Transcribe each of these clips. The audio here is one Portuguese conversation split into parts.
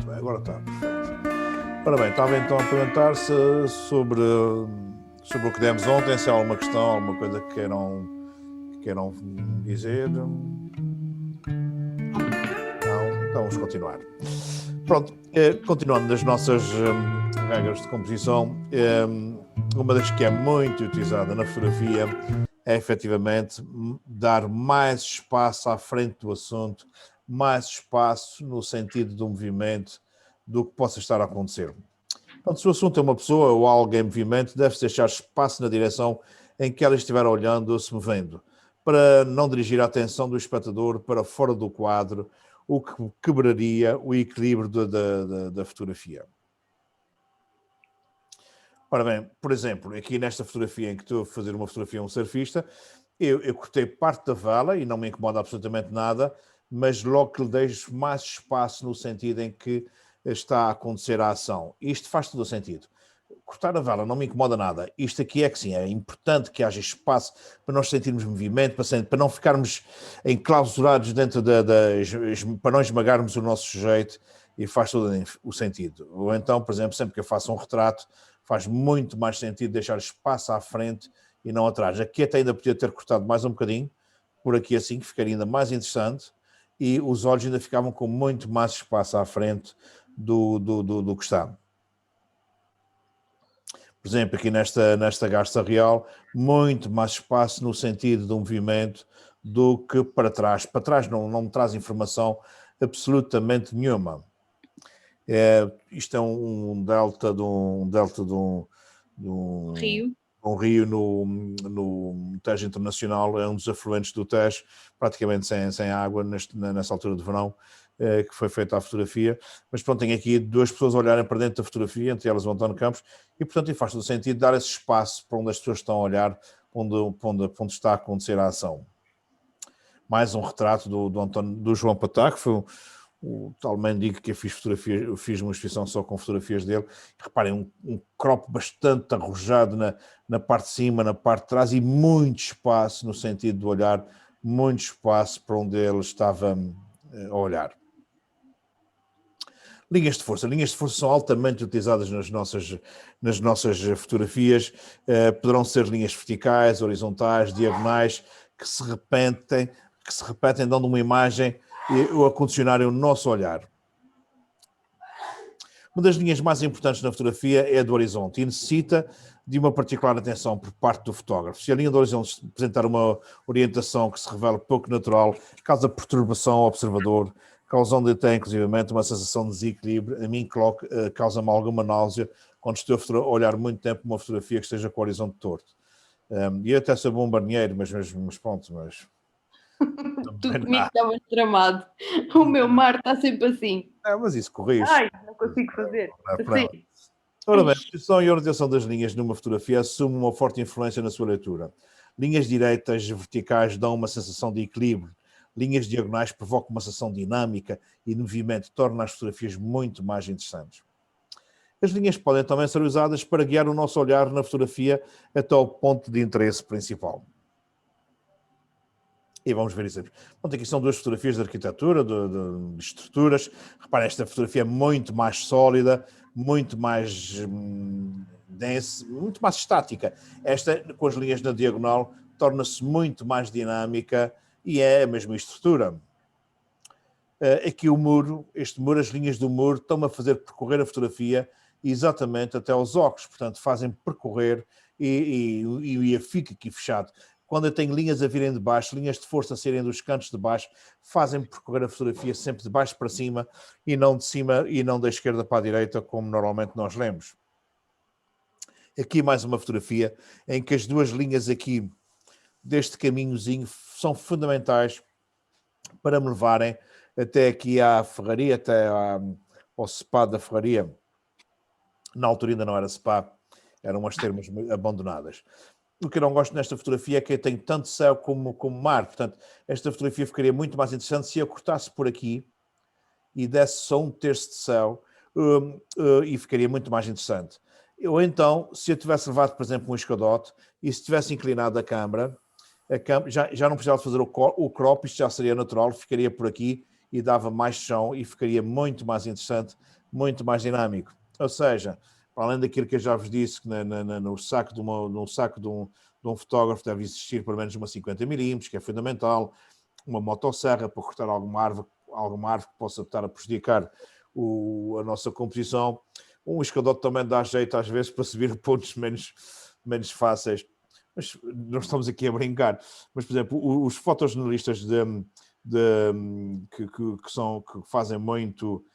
bem, agora está perfeito. Ora bem, estava então a perguntar-se sobre o que demos ontem, se há alguma questão, alguma coisa que queiram dizer. Não? Então vamos continuar. Pronto, continuando nas nossas regras de composição, uma das que é muito utilizada na fotografia é efetivamente dar mais espaço à frente do assunto, mais espaço no sentido do movimento do que possa estar a acontecer. Portanto, se o assunto é uma pessoa ou algo em movimento, deve-se deixar espaço na direção em que ela estiver olhando ou se movendo, para não dirigir a atenção do espectador para fora do quadro, o que quebraria o equilíbrio da fotografia. Ora bem, por exemplo, aqui nesta fotografia em que estou a fazer uma fotografia a um surfista, eu cortei parte da vela e não me incomoda absolutamente nada, mas logo que lhe deixo mais espaço no sentido em que está a acontecer a ação. Isto faz todo o sentido. Cortar a vela não me incomoda nada. Isto aqui é que sim, é importante que haja espaço para nós sentirmos movimento, para não ficarmos enclausurados dentro para não esmagarmos o nosso sujeito, e faz todo o sentido. Ou então, por exemplo, sempre que eu faço um retrato, faz muito mais sentido deixar espaço à frente e não atrás. Aqui até ainda podia ter cortado mais um bocadinho, por aqui assim, que ficaria ainda mais interessante, e os olhos ainda ficavam com muito mais espaço à frente do que está. Por exemplo, aqui nesta garça real, muito mais espaço no sentido do movimento do que para trás. Para trás não me traz informação absolutamente nenhuma. Isto é um delta de um rio. Um rio no Tejo Internacional, é um dos afluentes do Tejo, praticamente sem água nessa altura de verão, que foi feita a fotografia. Mas pronto, tem aqui duas pessoas a olharem para dentro da fotografia, entre elas o António Campos, e portanto faz todo o sentido dar esse espaço para onde as pessoas estão a olhar, onde está a acontecer a ação. Mais um retrato do João Patá, que foi o tal mendigo que eu fiz uma exposição só com fotografias dele. Reparem, um crop bastante arrojado na parte de cima, na parte de trás, e muito espaço no sentido de olhar, muito espaço para onde ele estava a olhar. Linhas de força são altamente utilizadas nas nossas fotografias. Poderão ser linhas verticais, horizontais, diagonais, que se repetem dando uma imagem ou a condicionarem o nosso olhar. Uma das linhas mais importantes na fotografia é a do horizonte e necessita de uma particular atenção por parte do fotógrafo. Se a linha do horizonte apresentar uma orientação que se revela pouco natural, causa perturbação ao observador, causando até, inclusivamente, uma sensação de desequilíbrio. A mim causa-me alguma náusea quando estou a olhar muito tempo uma fotografia que esteja com o horizonte torto. E eu até sou bombardeiro, mas pronto, mas... Tu comigo estavas tramado. O meu mar está sempre assim. Mas isso corrige. Ai, não consigo fazer. Assim. Ora bem, a posição e a orientação das linhas numa fotografia assume uma forte influência na sua leitura. Linhas direitas verticais dão uma sensação de equilíbrio. Linhas diagonais provocam uma sensação dinâmica e de movimento, tornam as fotografias muito mais interessantes. As linhas podem também ser usadas para guiar o nosso olhar na fotografia até ao ponto de interesse principal. E vamos ver exemplos. Bom, aqui são duas fotografias de arquitetura, de estruturas. Reparem, esta fotografia é muito mais sólida, muito mais densa, muito mais estática. Esta, com as linhas na diagonal, torna-se muito mais dinâmica e é a mesma estrutura. Aqui o muro, as linhas do muro estão a fazer percorrer a fotografia exatamente até aos óculos, portanto fazem percorrer e fica aqui fechado. Quando eu tenho linhas a virem de baixo, linhas de força a serem dos cantos de baixo, fazem percorrer a fotografia sempre de baixo para cima e não de cima e não da esquerda para a direita, como normalmente nós lemos. Aqui mais uma fotografia em que as duas linhas aqui deste caminhozinho são fundamentais para me levarem até aqui à ferraria, até ao spa da ferraria. Na altura ainda não era spa, eram as termas abandonadas. O que eu não gosto nesta fotografia é que eu tenho tanto céu como mar. Portanto, esta fotografia ficaria muito mais interessante se eu cortasse por aqui e desse só um terço de céu e ficaria muito mais interessante. Ou então, se eu tivesse levado, por exemplo, um escadote e se tivesse inclinado a câmara já não precisava fazer o crop, isto já seria natural, ficaria por aqui e dava mais chão e ficaria muito mais interessante muito mais dinâmico. Ou seja, para além daquilo que eu já vos disse, que no saco de um fotógrafo deve existir pelo menos uma 50 milímetros, que é fundamental, uma motosserra para cortar alguma árvore que possa estar a prejudicar a nossa composição. Um escadote também dá jeito às vezes para subir pontos menos fáceis. Mas não estamos aqui a brincar. Mas, por exemplo, os fotojornalistas que fazem muito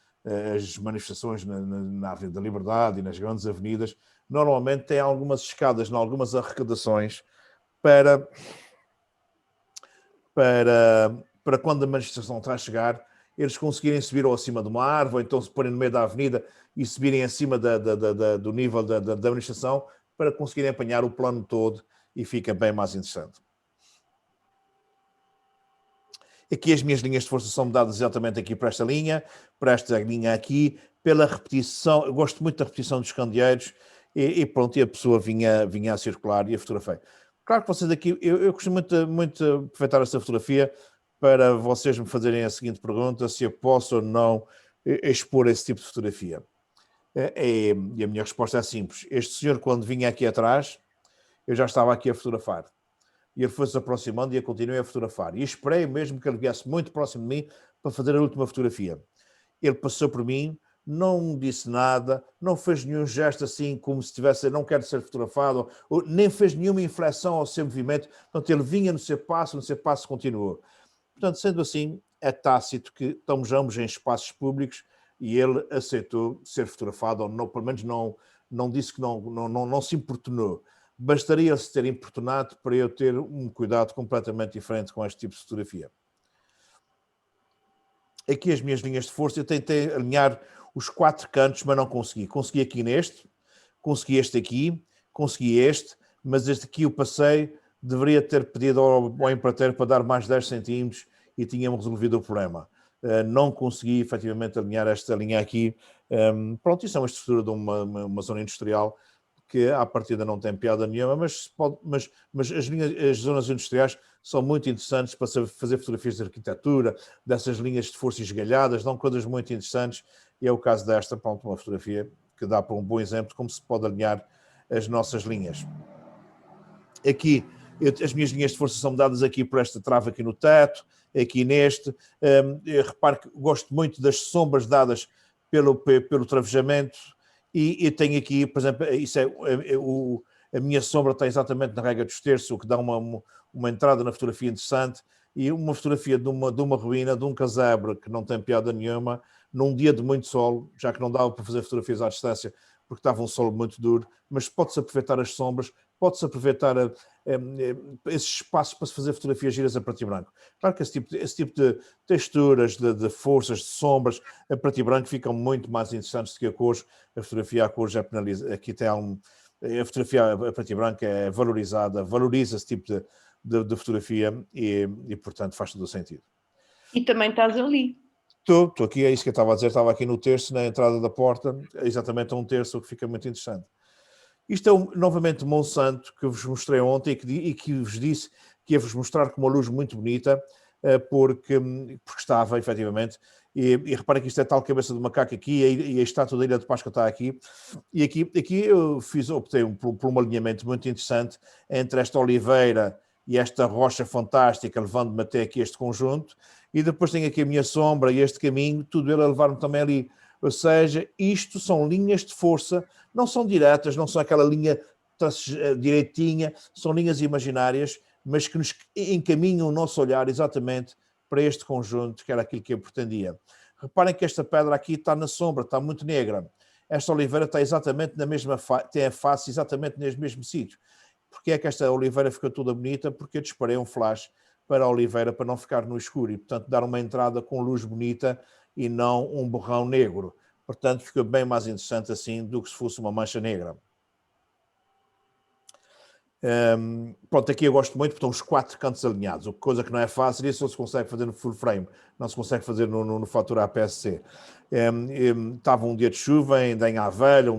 as manifestações na Avenida da Liberdade e nas grandes avenidas, normalmente têm algumas escadas, em algumas arrecadações para quando a manifestação está a chegar, eles conseguirem subir ou acima de uma árvore, ou então se porem no meio da avenida e subirem acima do nível da manifestação para conseguirem apanhar o plano todo e fica bem mais interessante. Aqui as minhas linhas de força são dadas exatamente aqui para esta linha aqui, pela repetição. Eu gosto muito da repetição dos candeeiros e pronto, e a pessoa vinha a circular e a fotografei. Claro que vocês aqui, eu costumo muito aproveitar esta fotografia para vocês me fazerem a seguinte pergunta, se eu posso ou não expor esse tipo de fotografia. E a minha resposta é simples. Este senhor, quando vinha aqui atrás, eu já estava aqui a fotografar. E ele foi-se aproximando e eu continuei a fotografar. E esperei mesmo que ele viesse muito próximo de mim para fazer a última fotografia. Ele passou por mim, não disse nada, não fez nenhum gesto assim como se tivesse, não quero ser fotografado, ou nem fez nenhuma inflexão ao seu movimento. Portanto, ele vinha no seu passo continuou. Portanto, sendo assim, é tácito que estamos ambos em espaços públicos e ele aceitou ser fotografado, ou não, pelo menos não disse que não se importunou. Bastaria-se ter importunado para eu ter um cuidado completamente diferente com este tipo de fotografia. Aqui as minhas linhas de força, eu tentei alinhar os 4 cantos, mas não consegui. Consegui aqui neste, consegui este aqui, consegui este, mas este aqui eu passei, deveria ter pedido ao empreiteiro para dar mais 10 centímetros e tínhamos resolvido o problema. Não consegui efetivamente alinhar esta linha aqui. Pronto, isso é uma estrutura de uma zona industrial que à partida não tem piada nenhuma, mas as zonas industriais são muito interessantes para fazer fotografias de arquitetura, dessas linhas de força esgalhadas, dão coisas muito interessantes, e é o caso desta, pronto, uma fotografia que dá para um bom exemplo de como se pode alinhar as nossas linhas. Aqui, as minhas linhas de força são dadas aqui por esta trava aqui no teto, aqui neste. Repare que gosto muito das sombras dadas pelo travejamento, e tenho aqui, por exemplo, isso a minha sombra está exatamente na régua dos terços, o que dá uma entrada na fotografia interessante, e uma fotografia de uma ruína, de um casebre que não tem piada nenhuma, num dia de muito sol, já que não dava para fazer fotografias à distância, porque estava um sol muito duro, mas pode-se aproveitar as sombras, pode-se aproveitar esses espaços para se fazer fotografias giras a preto e branco. Claro que esse tipo de texturas, de forças, de sombras a preto e branco ficam muito mais interessantes do que a cores. A fotografia a cores já penaliza. Aqui tem a fotografia a preto e branco é valorizada, valoriza esse tipo de fotografia e, portanto, faz todo o sentido. E também estás ali. Estou aqui, é isso que eu estava a dizer, estava aqui no terço, na entrada da porta, exatamente a um terço, o que fica muito interessante. Isto é novamente Monsanto, que vos mostrei ontem e que vos disse que ia vos mostrar com uma luz muito bonita, porque estava, efetivamente, e reparem que isto é tal cabeça de macaco aqui, e a estátua da Ilha de Páscoa está aqui, e aqui eu optei por um alinhamento muito interessante entre esta oliveira e esta rocha fantástica, levando-me até aqui este conjunto, e depois tenho aqui a minha sombra e este caminho, tudo ele a levar-me também ali. Ou seja, isto são linhas de força, não são diretas, não são aquela linha direitinha, são linhas imaginárias, mas que nos encaminham o nosso olhar exatamente para este conjunto, que era aquilo que eu pretendia. Reparem que esta pedra aqui está na sombra, está muito negra. Esta oliveira está exatamente na mesma tem a face exatamente no mesmo sítio. Porquê é que esta oliveira ficou toda bonita? Porque eu disparei um flash para a oliveira para não ficar no escuro e, portanto, dar uma entrada com luz bonita e não um borrão negro. Portanto, fica bem mais interessante assim do que se fosse uma mancha negra. Pronto, aqui eu gosto muito porque estão os 4 cantos alinhados, coisa que não é fácil, isso só se consegue fazer no full frame, não se consegue fazer no fator APS-C. Estava um dia de chuva, ainda em Aveiro,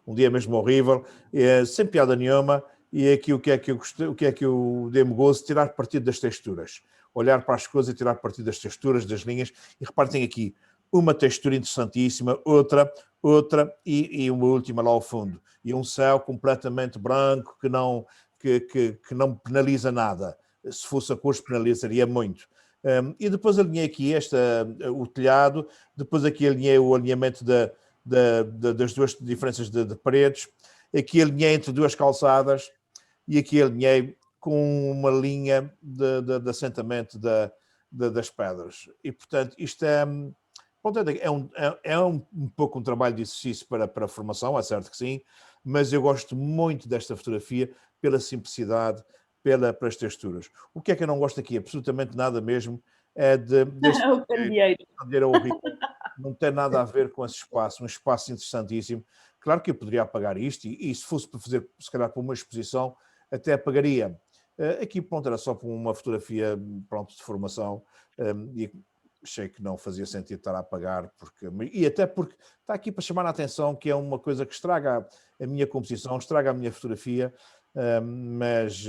um dia mesmo horrível, sem piada nenhuma, e aqui o que é que eu dei-me gozo? Tirar partido das texturas. Olhar para as coisas e tirar partido das texturas, das linhas, e reparem aqui, uma textura interessantíssima, e uma última lá ao fundo. E um céu completamente branco que não penaliza nada. Se fosse a cores, penalizaria muito. E depois alinhei aqui o telhado, depois aqui alinhei o alinhamento das duas diferenças de paredes, aqui alinhei entre duas calçadas e aqui alinhei com uma linha de assentamento das pedras. E, portanto, isto é um pouco um trabalho de exercício para a formação, é certo que sim, mas eu gosto muito desta fotografia pela simplicidade, pelas texturas. O que é que eu não gosto aqui? Absolutamente nada mesmo. Deste O candeeiro. candeeiro horrível. Não tem nada a ver com esse espaço, um espaço interessantíssimo. Claro que eu poderia apagar isto e se fosse para fazer, se calhar, para uma exposição, até apagaria. Aqui, pronto, era só para uma fotografia, pronto, de formação, e achei que não fazia sentido estar a apagar, e até porque está aqui para chamar a atenção que é uma coisa que estraga a minha composição, estraga a minha fotografia, mas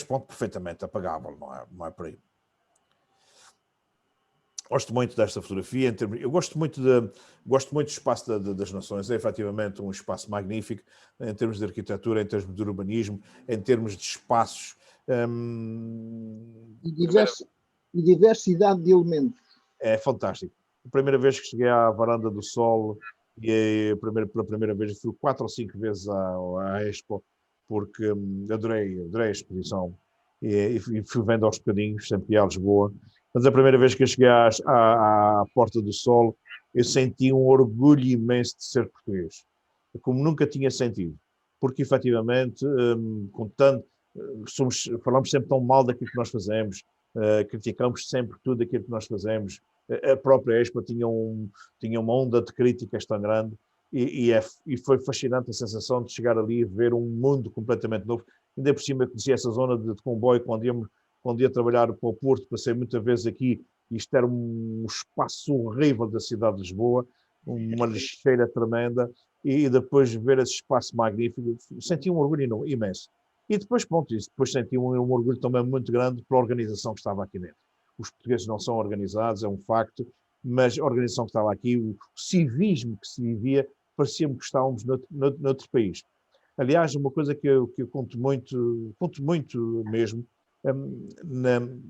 pronto, perfeitamente apagável, não é por aí. Gosto muito desta fotografia, eu gosto muito do espaço das Nações, é efetivamente um espaço magnífico em termos de arquitetura, em termos de urbanismo, em termos de espaços. E diversidade de elementos. É fantástico. A primeira vez que cheguei à Varanda do Sol, pela primeira vez, fui 4 ou 5 vezes à Expo, porque adorei a exposição e fui vendo aos bocadinhos, sempre a Lisboa. Mas a primeira vez que eu cheguei à Porta do Sol, eu senti um orgulho imenso de ser português, como nunca tinha sentido, porque efetivamente, falamos sempre tão mal daquilo que nós fazemos, criticamos sempre tudo aquilo que nós fazemos. A própria Expo tinha uma onda de críticas tão grande e foi fascinante a sensação de chegar ali e ver um mundo completamente novo. Ainda por cima eu conheci essa zona de comboio quando ia trabalhar para o Porto, passei muitas vezes aqui, isto era um espaço horrível da cidade de Lisboa, uma lixeira tremenda, e depois ver esse espaço magnífico, senti um orgulho imenso. E depois, pronto, depois senti um orgulho também muito grande pela organização que estava aqui dentro. Os portugueses não são organizados, é um facto, mas a organização que estava aqui, o civismo que se vivia, parecia-me que estávamos noutro país. Aliás, uma coisa que eu conto muito mesmo,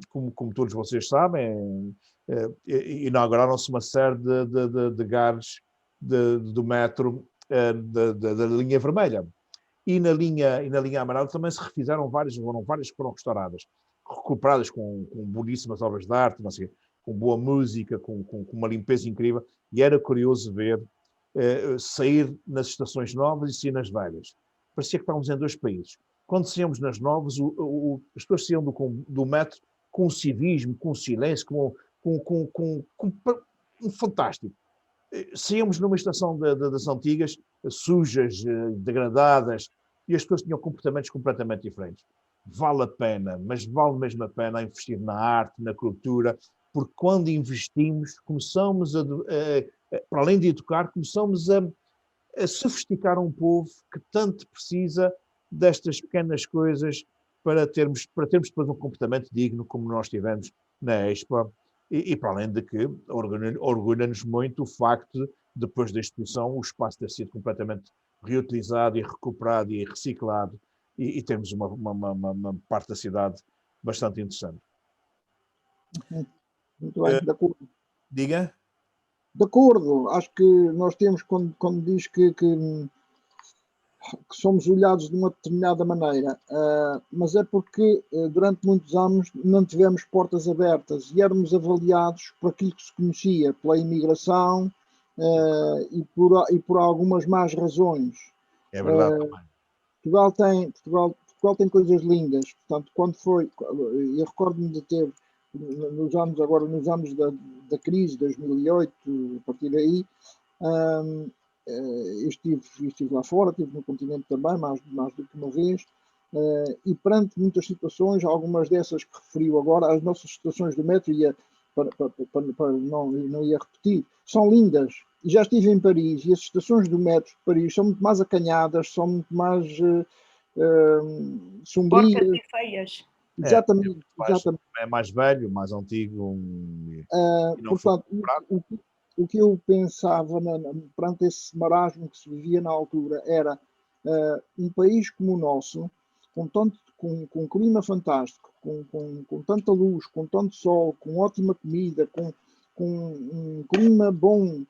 como todos vocês sabem, inauguraram-se uma série de gares do metro da linha vermelha. E na linha amarela também se refizeram várias que foram restauradas, recuperadas com belíssimas obras de arte, não sei, com boa música, com uma limpeza incrível, e era curioso ver sair nas estações novas e sair nas velhas. Parecia que estávamos em dois países. Quando saíamos nas novas, as pessoas saíam do metro com civismo, com silêncio, com fantástico. Saíamos numa estação das antigas, sujas, degradadas, e as pessoas tinham comportamentos completamente diferentes. Vale a pena, mas vale mesmo a pena investir na arte, na cultura, porque quando investimos, começamos para além de educar, começamos a sofisticar um povo que tanto precisa destas pequenas coisas para termos depois um comportamento digno, como nós tivemos na Expo. E para além de que orgulha-nos muito o facto de, depois da exposição, o espaço ter sido completamente reutilizado e recuperado e reciclado, e temos uma parte da cidade bastante interessante. Muito bem, de acordo. Diga? De acordo, acho que nós temos, quando diz que somos olhados de uma determinada maneira, mas é porque durante muitos anos não tivemos portas abertas e éramos avaliados por aquilo que se conhecia, pela imigração e por algumas más razões. É verdade também. Portugal tem coisas lindas, portanto, eu recordo-me de ter, nos anos da crise, 2008, a partir daí, eu estive lá fora, estive no continente também, mais do que uma vez, e perante muitas situações, algumas dessas que referiu agora, as nossas situações do metro, para não ia repetir, são lindas. E já estive em Paris, e as estações do metro de Paris são muito mais acanhadas, são muito mais sombrias. Porcas e feias. Exatamente. É mais velho, mais antigo. Portanto, o que eu pensava perante esse marasmo que se vivia na altura era um país como o nosso, com um clima fantástico, com tanta luz, com tanto sol, com ótima comida, com um clima bom,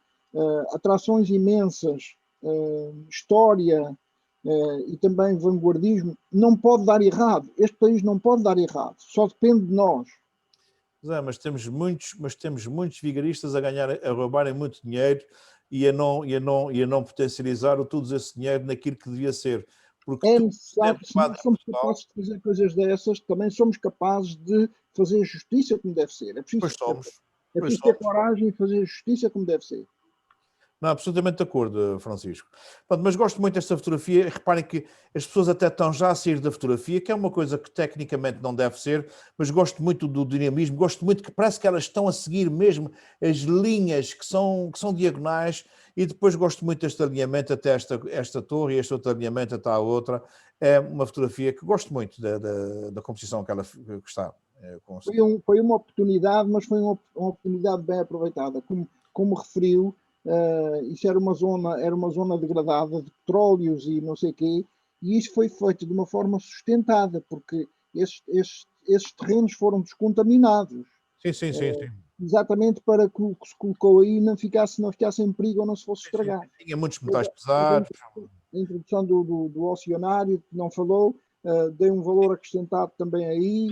atrações imensas, história e também vanguardismo, não pode dar errado. Este país não pode dar errado, só depende de nós. Mas temos muitos vigaristas a ganhar, a roubarem muito dinheiro e a não potencializar todo esse dinheiro naquilo que devia ser. Porque É tudo necessário, sempre se nós somos capazes de fazer coisas dessas, também somos capazes de fazer justiça como deve ser. Pois somos. É Pois preciso ter somos. coragem e fazer justiça como deve ser. Não, absolutamente de acordo, Francisco. Pronto, mas gosto muito desta fotografia. Reparem que as pessoas até estão já a sair da fotografia, que é uma coisa que tecnicamente não deve ser, mas gosto muito do dinamismo, gosto muito que parece que elas estão a seguir mesmo as linhas que são diagonais, e depois gosto muito deste alinhamento até esta torre, e este outro alinhamento até a outra. É uma fotografia que gosto muito da composição que ela que está. Foi uma oportunidade, mas foi uma oportunidade bem aproveitada. Como referiu, isso era uma zona degradada de petróleos e não sei o quê, e isso foi feito de uma forma sustentada, porque esses terrenos foram descontaminados. Sim. Exatamente para que o que se colocou aí não ficasse em perigo ou não se fosse estragar. Tinha muitos metais pesados. A introdução do oceanário, que não falou, dei um valor acrescentado também aí.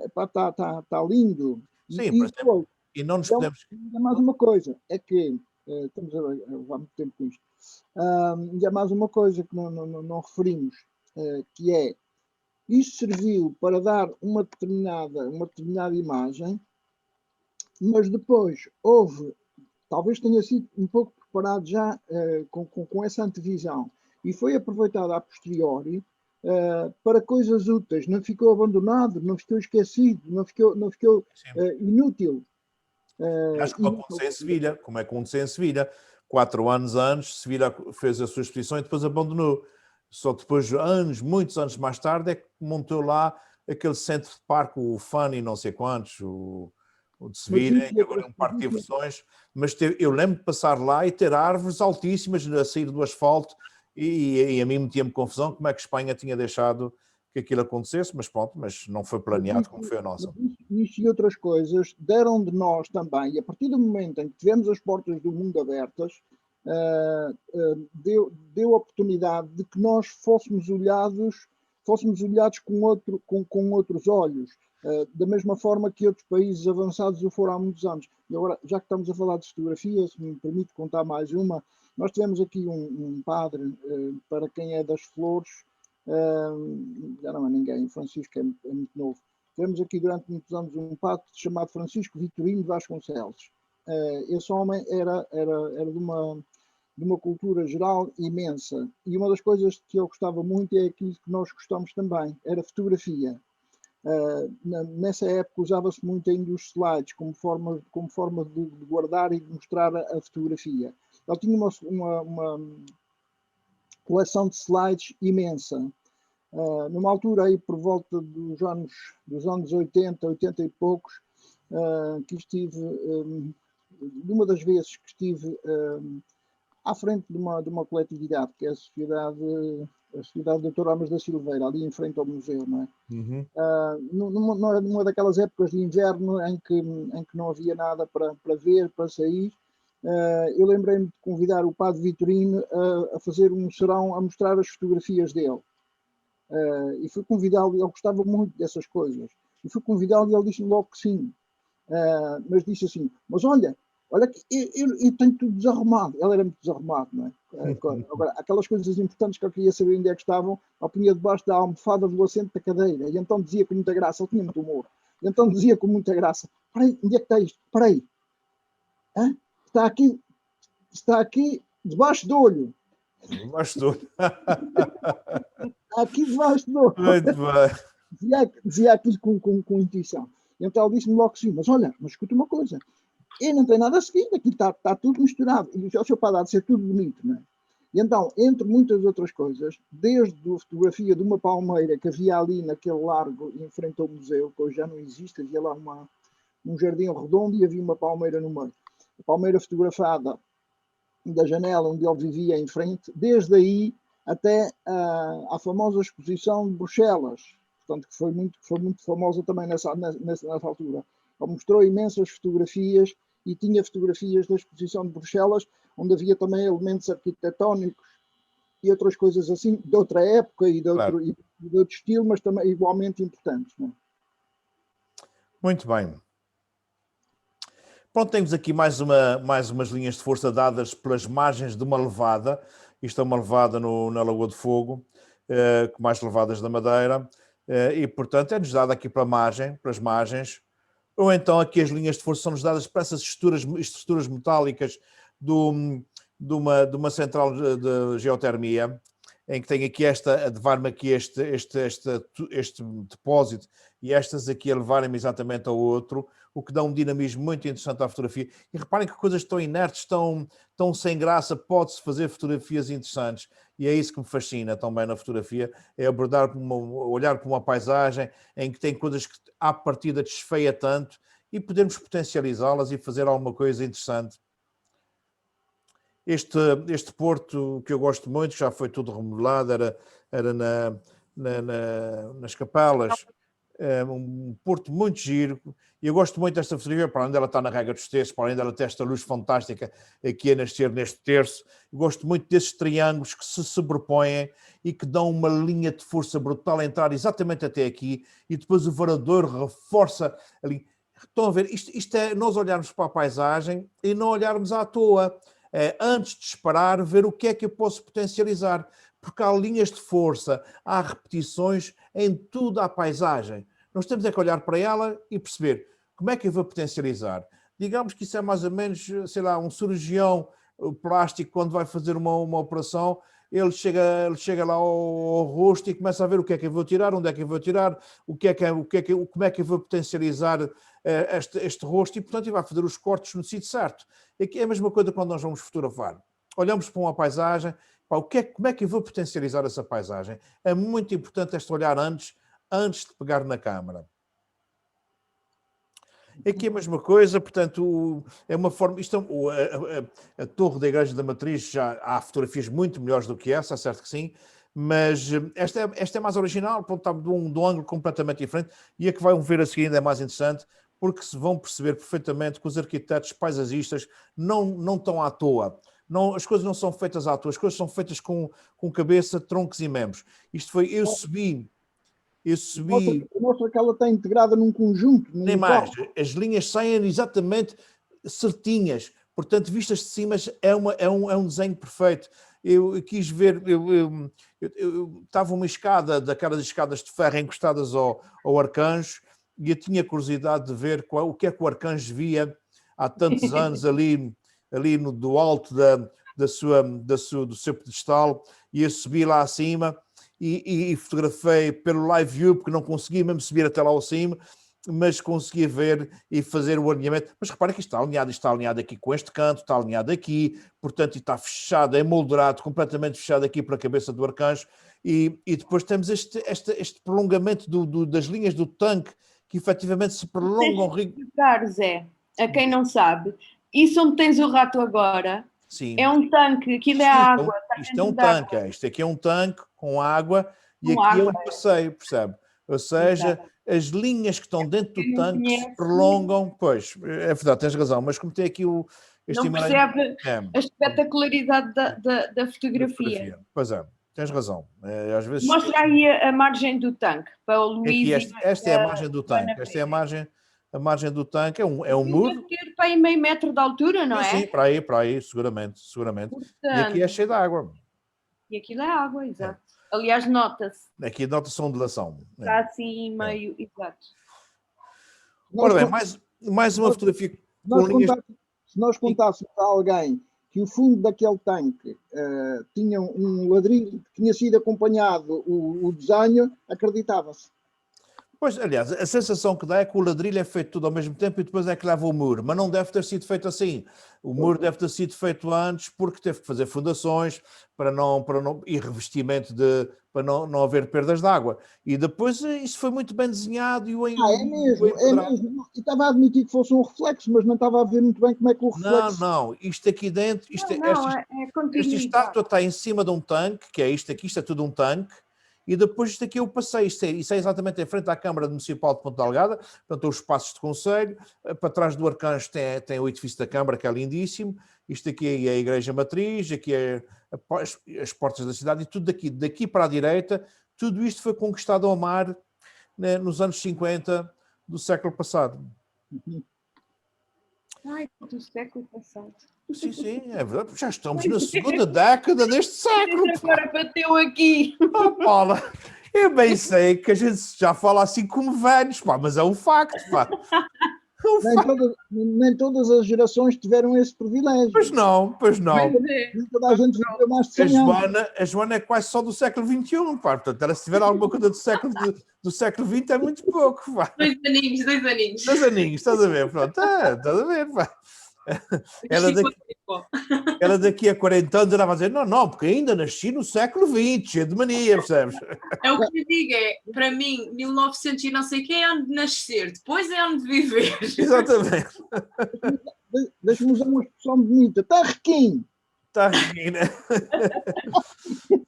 Está lindo. Sim, E exemplo, e não nos podemos... ainda mais uma coisa, é que estamos a levar muito tempo com isto. Ainda mais uma coisa que não referimos, que é isto serviu para dar uma determinada imagem, mas depois talvez tenha sido um pouco preparado já com essa antevisão, e foi aproveitado a posteriori para coisas úteis, não ficou abandonado, não ficou esquecido, não ficou inútil. Acho que como aconteceu em Sevilha, como é que aconteceu em Sevilha. 4 anos antes, Sevilha fez a sua exposição e depois abandonou. Só depois, muitos anos mais tarde, é que montou lá aquele centro de parque, o Fun e não sei quantos, o de Sevilha, que agora é um parque de diversões. Mas eu lembro de passar lá e ter árvores altíssimas a sair do asfalto, e a mim metia-me confusão como é que Espanha tinha deixado que aquilo acontecesse, mas pronto, mas não foi planeado como foi a nossa. Isso e outras coisas deram de nós também, e a partir do momento em que tivemos as portas do mundo abertas, deu a oportunidade de que nós fôssemos olhados com outros olhos, da mesma forma que outros países avançados o foram há muitos anos. E agora, já que estamos a falar de fotografia, se me permite contar mais uma, nós tivemos aqui um padre, para quem é das flores, já não é ninguém, Francisco é muito novo. Tivemos aqui durante muitos anos um padre chamado Francisco Vitorino Vasconcelos. Esse homem era de uma cultura geral imensa, e uma das coisas que eu gostava muito é aquilo que nós gostamos também, era fotografia. Nessa época usava-se muito ainda os slides como forma de guardar e de mostrar a fotografia. Ele tinha uma coleção de slides imensa. Numa altura aí por volta dos anos 80 e poucos, que estive, uma das vezes que estive à frente de uma coletividade, que é a Sociedade Dr. Amas da Silveira, ali em frente ao museu, não é? Uhum. Numa daquelas épocas de inverno em que não havia nada para ver, para sair, eu lembrei-me de convidar o Padre Vitorino a fazer um serão a mostrar as fotografias dele. E fui convidá-lo, ele gostava muito dessas coisas, e fui convidá-lo e ele disse-me logo que sim, mas disse assim, mas olha que eu tenho tudo desarrumado. Ele era muito desarrumado, não é? Agora, aquelas coisas importantes que eu queria saber onde é que estavam, eu punha debaixo da almofada do assento da cadeira, e então dizia com muita graça, ele tinha muito humor, e então dizia com muita graça, peraí, onde é que está isto? Peraí, está aqui debaixo do olho. Debaixo do olho. Aqui debaixo do olho. Muito bem. Dizia aquilo com intuição. E então ele disse-me logo assim, mas olha, mas escuta uma coisa, e não tem nada a seguir, aqui está tudo misturado. E o seu padre há de ser tudo bonito, não é? E então, entre muitas outras coisas, desde a fotografia de uma palmeira que havia ali naquele largo em frente ao museu, que hoje já não existe, havia lá um jardim redondo e havia uma palmeira no meio. a palmeira fotografada da janela onde ele vivia em frente, desde aí até à famosa exposição de Bruxelas, portanto, que foi muito famosa também nessa altura. Ele mostrou imensas fotografias e tinha fotografias da exposição de Bruxelas, onde havia também elementos arquitetónicos e outras coisas assim, de outra época e de outro, claro, e de outro estilo, mas também igualmente importantes. Não é? Muito bem. Pronto, temos aqui mais umas linhas de força dadas pelas margens de uma levada. Isto é uma levada na Lagoa de Fogo, com mais levadas da Madeira, e, portanto, é-nos dada aqui para as margens, ou então aqui as linhas de força são-nos dadas para essas estruturas metálicas de uma central de geotermia, em que tem aqui a levar-me aqui este depósito e estas aqui a levarem-me exatamente ao outro, o que dá um dinamismo muito interessante à fotografia. E reparem que coisas tão inertes, tão sem graça, pode-se fazer fotografias interessantes. E é isso que me fascina também na fotografia, é olhar para uma paisagem em que tem coisas que à partida desfeia tanto e podermos potencializá-las e fazer alguma coisa interessante. Este porto que eu gosto muito, já foi tudo remodelado, era nas Capelas, um porto muito giro, e eu gosto muito desta fotografia, para além dela estar na Rega dos Terços, para além dela ter esta luz fantástica aqui a nascer neste terço, eu gosto muito desses triângulos que se sobrepõem e que dão uma linha de força brutal a entrar exatamente até aqui, e depois o varadouro reforça ali. Estão a ver, isto é nós olharmos para a paisagem e não olharmos à toa. Antes de disparar, ver o que é que eu posso potencializar, porque há linhas de força, há repetições em tudo a paisagem. Nós temos é que olhar para ela e perceber como é que eu vou potencializar. Digamos que isso é mais ou menos, sei lá, um cirurgião plástico, quando vai fazer uma operação, ele chega lá ao rosto e começa a ver o que é que eu vou tirar, onde é que eu vou tirar, como é que eu vou potencializar este rosto, e portanto ele vai fazer os cortes no sítio certo. É a mesma coisa quando nós vamos fotografar. Olhamos para uma paisagem, como é que eu vou potencializar essa paisagem? É muito importante este olhar antes de pegar na câmara. Aqui é a mesma coisa, portanto, é uma forma. A torre da Igreja da Matriz, já há fotografias muito melhores do que essa, é certo que sim, mas esta é mais original, está de um ângulo completamente diferente, e a que vão ver a seguir ainda é mais interessante, porque se vão perceber perfeitamente que os arquitetos paisagistas não estão à toa. As coisas não são feitas à toa, as coisas são feitas com cabeça, troncos e membros. Isto foi, eu subi. Mostra que ela está integrada num conjunto. Nem mais, as linhas saem exatamente certinhas, portanto, vistas de cima é um desenho perfeito. Eu quis ver, estava uma escada, daquelas escadas de ferro encostadas ao arcanjo, e eu tinha curiosidade de ver o que é que o arcanjo via há tantos anos ali do alto do seu pedestal, e eu subi lá acima e fotografei pelo live view, porque não conseguia mesmo subir até lá ao cima, mas conseguia ver e fazer o alinhamento. Mas repara que isto está alinhado aqui com este canto, está alinhado aqui, portanto está fechado, é moldurado, completamente fechado aqui para a cabeça do arcanjo, e depois temos este prolongamento das linhas do tanque, que efetivamente se prolongam. Zé, a quem não sabe, isso onde tens o rato agora, sim, é um tanque, aquilo é água. Isto é um tanque, isto aqui é um tanque com água, e aqui é um passeio, percebe? Ou seja, as linhas que estão dentro do tanque se prolongam. Pois, é verdade, tens razão, mas como tem aqui não percebe a espetacularidade da fotografia. Pois é, tens razão. Às vezes... Mostra aí a margem do tanque para o Luís. Esta é a margem do tanque. Esta é a margem do tanque. É um muro. Deve ter para aí meio metro de altura, não é? Sim, para aí, seguramente. Portanto, e aqui é cheio de água. E aquilo é água, exato. Aliás, nota-se. Aqui nota-se a ondulação. Está assim meio, exato. Ora bem, mais uma fotografia. Se nós contássemos a alguém que o fundo daquele tanque tinha um ladrilho que tinha sido acompanhado o desenho, acreditava-se. Pois, aliás, a sensação que dá é que o ladrilho é feito tudo ao mesmo tempo e depois é que leva o muro, mas não deve ter sido feito assim. O muro deve ter sido feito antes porque teve que fazer fundações e revestimento para não haver perdas de água. E depois isso foi muito bem desenhado e é mesmo. E estava a admitir que fosse um reflexo, mas não estava a ver muito bem como é que o reflexo... Não, isto aqui dentro, esta estátua está em cima de um tanque, que é isto aqui, isto é tudo um tanque. E depois isto aqui eu passei, isso é exatamente em frente à Câmara Municipal de Ponta Delgada, portanto os espaços de conselho, para trás do Arcanjo tem o edifício da Câmara, que é lindíssimo, isto aqui é a Igreja Matriz, aqui é as portas da cidade, e tudo daqui para a direita, tudo isto foi conquistado ao mar, né, nos anos 50 do século passado. Ai, do século passado. Sim, é verdade. Já estamos na segunda década deste século. Agora bateu aqui. Oh, Paula, eu bem sei que a gente já fala assim como velhos, pá, mas é um facto, pá. Nem todas as gerações tiveram esse privilégio. Pois não. Nem toda a gente viveu mais de 100 anos. A Joana é quase só do século XXI, pá. Portanto, se tiver alguma coisa do século XX é muito pouco, pá. 2 aninhos. 2 aninhos, estás a ver? Pronto, estás a ver, pá. Ela daqui a 40 anos ela vai dizer, não, porque ainda nasci no século XX, cheio de mania, percebes? É o que eu digo, para mim, 1900 e não sei quem é onde nascer, depois é onde viver. Exatamente. Deixa-me usar uma expressão bonita, está riquinho, né?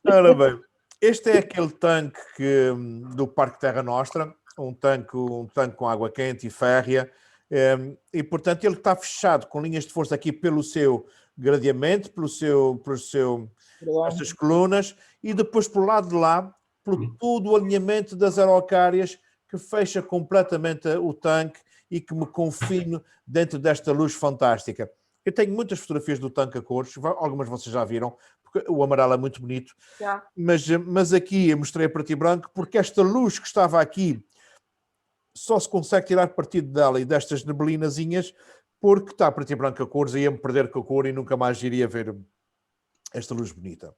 Ora bem, este é aquele tanque do Parque Terra Nostra, um tanque com água quente e férrea, e portanto ele está fechado com linhas de força aqui pelo seu gradeamento, estas colunas, e depois pelo lado de lá, por todo o alinhamento das araucárias que fecha completamente o tanque e que me confino dentro desta luz fantástica. Eu tenho muitas fotografias do tanque a cores, algumas vocês já viram, porque o amarelo é muito bonito, mas aqui eu mostrei a preto e branco porque esta luz que estava aqui só se consegue tirar partido dela e destas neblinazinhas porque está preto e branco a cores e ia-me perder com a cor e nunca mais iria ver esta luz bonita.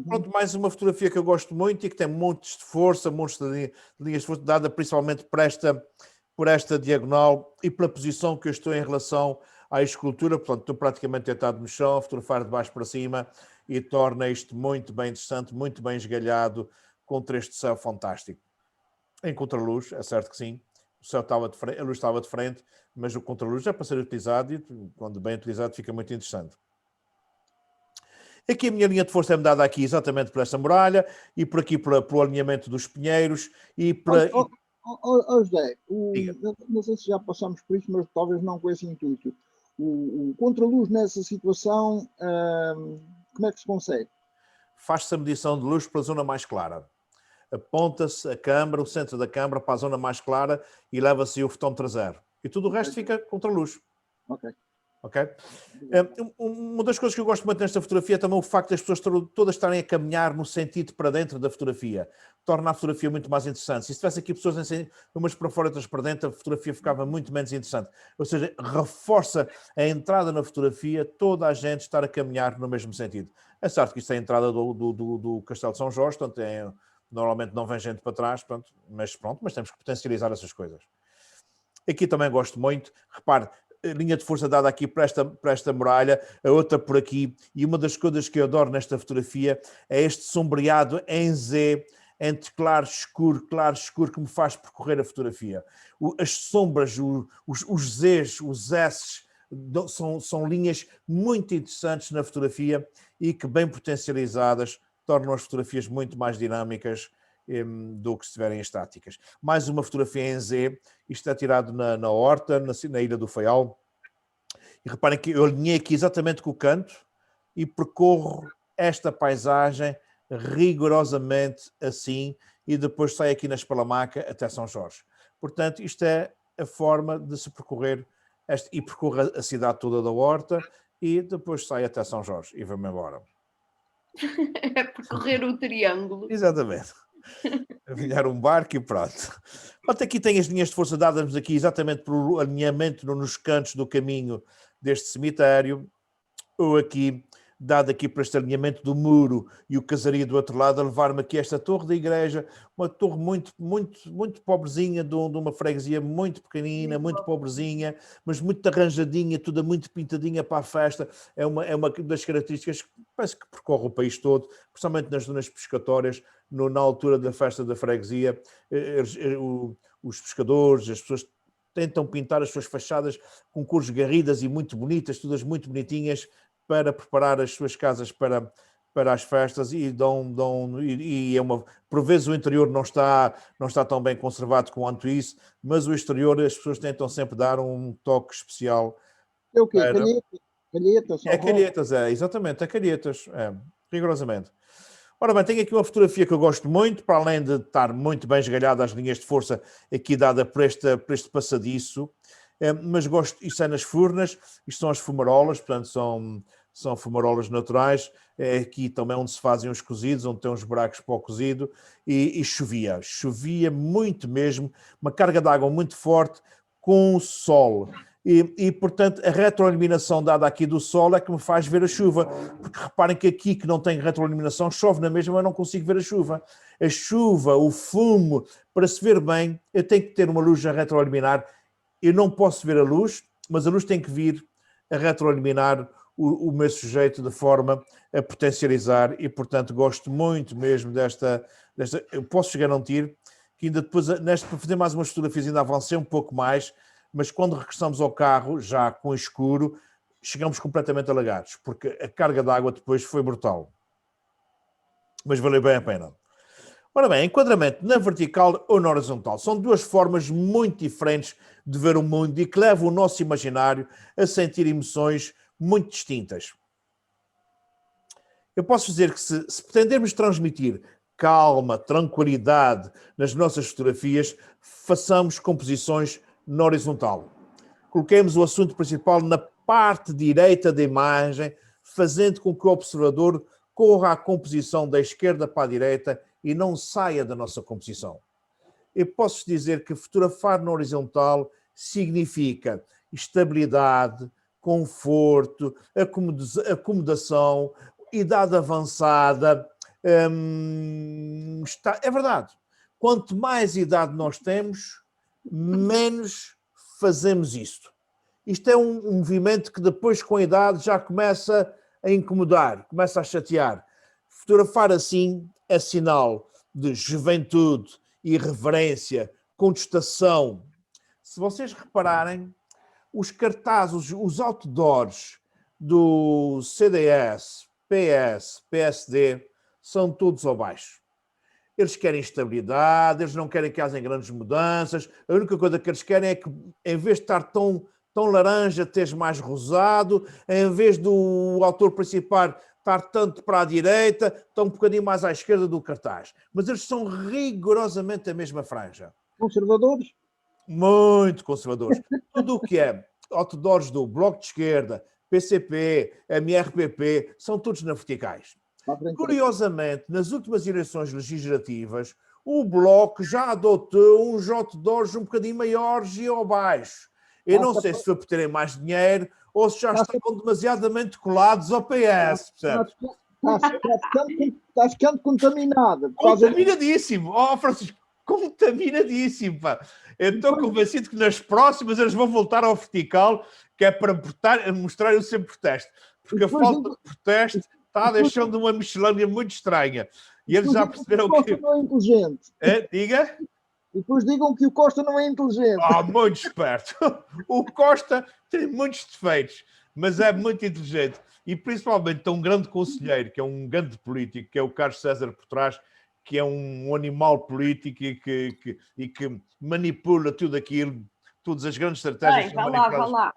Pronto, mais uma fotografia que eu gosto muito e que tem montes de força, montes de linhas de força, dada principalmente por esta diagonal e pela posição que eu estou em relação à escultura. Portanto, estou praticamente deitado no chão, a fotografar de baixo para cima e torna isto muito bem interessante, muito bem esgalhado, contra este céu fantástico. Em contraluz, é certo que sim, o céu estava de frente, a luz estava de frente, mas o contraluz é para ser utilizado e quando bem utilizado fica muito interessante. Aqui a minha linha de força é dada aqui exatamente por esta muralha e por aqui pelo alinhamento dos pinheiros e para... José, não sei se já passamos por isso, mas talvez não com esse intuito. O contraluz nessa situação, como é que se consegue? Faz-se a medição de luz pela zona mais clara. Aponta-se a câmara, o centro da câmara para a zona mais clara e leva-se o fotómetro traseiro. E tudo o resto fica contra a luz. Ok. Uma das coisas que eu gosto muito nesta fotografia é também o facto das pessoas todas estarem a caminhar no sentido para dentro da fotografia. Torna a fotografia muito mais interessante. Se tivesse aqui pessoas umas para fora e outras para dentro, a fotografia ficava muito menos interessante. Ou seja, reforça a entrada na fotografia, toda a gente estar a caminhar no mesmo sentido. É certo que isto é a entrada do Castelo de São Jorge, portanto normalmente não vem gente para trás, mas temos que potencializar essas coisas. Aqui também gosto muito, repare, linha de força dada aqui para esta muralha, a outra por aqui, e uma das coisas que eu adoro nesta fotografia é este sombreado em Z, entre claro e escuro, que me faz percorrer a fotografia. As sombras, os Zs, os Ss, são linhas muito interessantes na fotografia e que, bem potencializadas, tornam as fotografias muito mais dinâmicas do que se estiverem estáticas. Mais uma fotografia em Z, isto é tirado na Horta, na Ilha do Faial. E reparem que eu alinhei aqui exatamente com o canto e percorro esta paisagem rigorosamente assim e depois saio aqui na Espalamaca até São Jorge. Portanto, isto é a forma de se percorrer e percorro a cidade toda da Horta e depois saio até São Jorge e vou-me embora. É percorrer o triângulo. Exatamente. Avinhar um barco e pronto. Portanto, aqui tem as linhas de força dadas aqui exatamente pelo alinhamento nos cantos do caminho deste cemitério. Ou aqui dado aqui para este alinhamento do muro e o casario do outro lado, a levar-me aqui a esta torre da igreja, uma torre muito pobrezinha, de uma freguesia muito pequenina, muito pobrezinha, mas muito arranjadinha, toda muito pintadinha para a festa. É uma das características que parece que percorre o país todo, principalmente nas zonas pescatórias, na altura da festa da freguesia. Os pescadores, as pessoas tentam pintar as suas fachadas com cores garridas e muito bonitas, todas muito bonitinhas, para preparar as suas casas para as festas, e por vezes o interior não está tão bem conservado quanto isso, mas o exterior as pessoas tentam sempre dar um toque especial. É o quê? Calhetas? Calhetas, exatamente, calhetas, rigorosamente. Ora bem, tenho aqui uma fotografia que eu gosto muito, para além de estar muito bem esgalhada às linhas de força aqui dada por este passadiço, mas gosto, isto é nas Furnas, isto são as fumarolas, portanto são fumarolas naturais, aqui também onde se fazem os cozidos, onde tem uns buracos para o cozido, e chovia muito mesmo, uma carga de água muito forte, com o sol. E, portanto, a retroiluminação dada aqui do sol é que me faz ver a chuva. Porque reparem que aqui, que não tem retroiluminação, chove na mesma, mas não consigo ver a chuva. A chuva, o fumo, para se ver bem, eu tenho que ter uma luz a retroiluminar. Eu não posso ver a luz, mas a luz tem que vir a retroiluminar o meu sujeito de forma a potencializar. E, portanto, gosto muito mesmo desta. Eu posso garantir que ainda depois, para fazer mais umas fotografias, ainda avancei um pouco mais. Mas quando regressamos ao carro, já com escuro, chegamos completamente alagados, porque a carga de água depois foi brutal. Mas valeu bem a pena. Ora bem, enquadramento na vertical ou na horizontal. São duas formas muito diferentes de ver o mundo e que levam o nosso imaginário a sentir emoções muito distintas. Eu posso dizer que se pretendermos transmitir calma, tranquilidade nas nossas fotografias, façamos composições na horizontal. Coloquemos o assunto principal na parte direita da imagem, fazendo com que o observador corra a composição da esquerda para a direita e não saia da nossa composição. Eu posso dizer que fotografar na horizontal significa estabilidade, conforto, acomodação, idade avançada. É verdade. Quanto mais idade nós temos, menos fazemos isto. Isto é um movimento que depois, com a idade, já começa a incomodar, começa a chatear. Fotografar assim é sinal de juventude, irreverência, contestação. Se vocês repararem, os cartazes, os outdoors do CDS, PS, PSD, são todos ao baixo. Eles querem estabilidade, eles não querem que haja grandes mudanças. A única coisa que eles querem é que, em vez de estar tão laranja, esteja mais rosado. Em vez do autor principal estar tanto para a direita, está um bocadinho mais à esquerda do cartaz. Mas eles são rigorosamente a mesma franja. Conservadores? Muito conservadores. Tudo o que é outdoors do Bloco de Esquerda, PCP, MRPP, são todos na verticais. Curiosamente, nas últimas eleições legislativas, o Bloco já adotou uns outdoors um bocadinho maiores e ao baixo. Eu não sei se foi por terem mais dinheiro ou se já estavam demasiadamente colados ao PS, percebes? Está ficando contaminado. Contaminadíssimo. Oh, Francisco, contaminadíssimo, pá. Eu estou convencido que nas próximas eles vão voltar ao vertical, que é para mostrar o seu protesto. Porque a falta de protesto está deixando uma miscelânea muito estranha. E eles já perceberam que... O Costa não é inteligente. Diga? E depois digam que o Costa não é inteligente. Muito esperto. O Costa tem muitos defeitos, mas é muito inteligente. E principalmente tem um grande conselheiro, que é um grande político, que é o Carlos César por trás, que é um animal político e que manipula tudo aquilo, todas as grandes estratégias. Vá lá.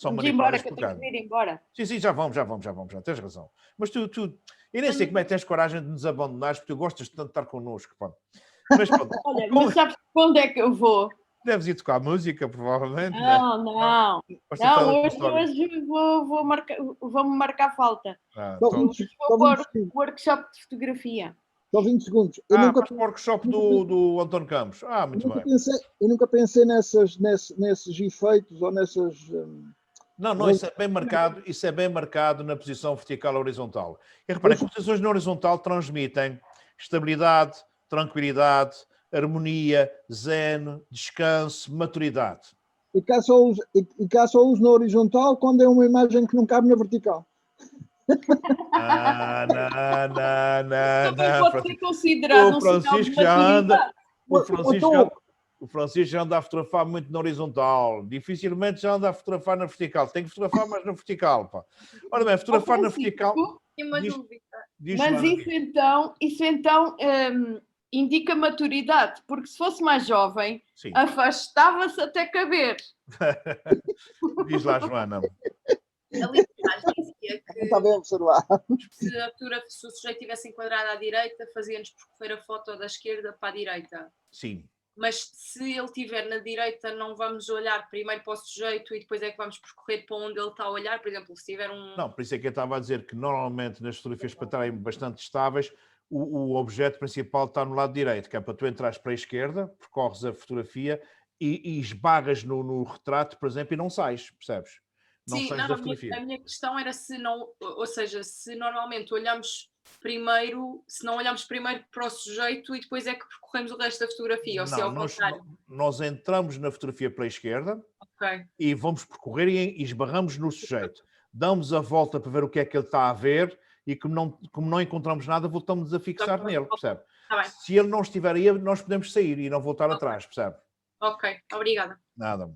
Vamos embora, que eu tenho que ir embora. Sim, já vamos, tens razão. Mas tu, eu nem sei como é que tens coragem de nos abandonares, porque tu gostas tanto de estar connosco, pá. Mas pronto. Olha, mas sabes onde é que eu vou? Deves ir tocar música, provavelmente. Não. Hoje vou-me marcar falta. Vou pôr o workshop de fotografia. Só 20 segundos. Para o workshop do António Campos. Muito bem. Eu nunca pensei nesses efeitos ou Não, isso é bem marcado na posição vertical horizontal. E reparem, que as posições na horizontal transmitem estabilidade, tranquilidade, harmonia, zen, descanso, maturidade. E cá só uso na horizontal quando é uma imagem que não cabe na vertical. Também pode ser considerado o Francisco já anda. O Francisco já anda a fotografar muito na horizontal. Dificilmente já anda a fotografar na vertical. Tem que fotografar mais na vertical. Pá. Ora bem, fotografar na vertical. Mas isso então indica maturidade, porque se fosse mais jovem, afastava-se até caber. Diz lá, Joana. Está bem observado. Se o sujeito estivesse enquadrado à direita, fazia-nos percorrer a foto da esquerda para a direita. Sim. Mas se ele estiver na direita, não vamos olhar primeiro para o sujeito e depois é que vamos percorrer para onde ele está a olhar. Por exemplo, se tiver um... Não, por isso é que eu estava a dizer que normalmente nas fotografias para estarem bastante estáveis, o objeto principal está no lado direito, que é para tu entrares para a esquerda, percorres a fotografia e esbarras no retrato, por exemplo, e não sais, percebes? Não Sim, sais da fotografia. A minha questão era se não, ou seja, se normalmente olhamos primeiro, se não olhamos primeiro para o sujeito e depois é que percorremos o resto da fotografia, ou se é ao contrário. Nós entramos na fotografia para a esquerda e vamos percorrer e esbarramos no sujeito. Damos a volta para ver o que é que ele está a ver e como não encontramos nada, voltamos a fixar nele, percebe? Se ele não estiver aí, nós podemos sair e não voltar atrás, percebe? Ok, obrigada. Nada.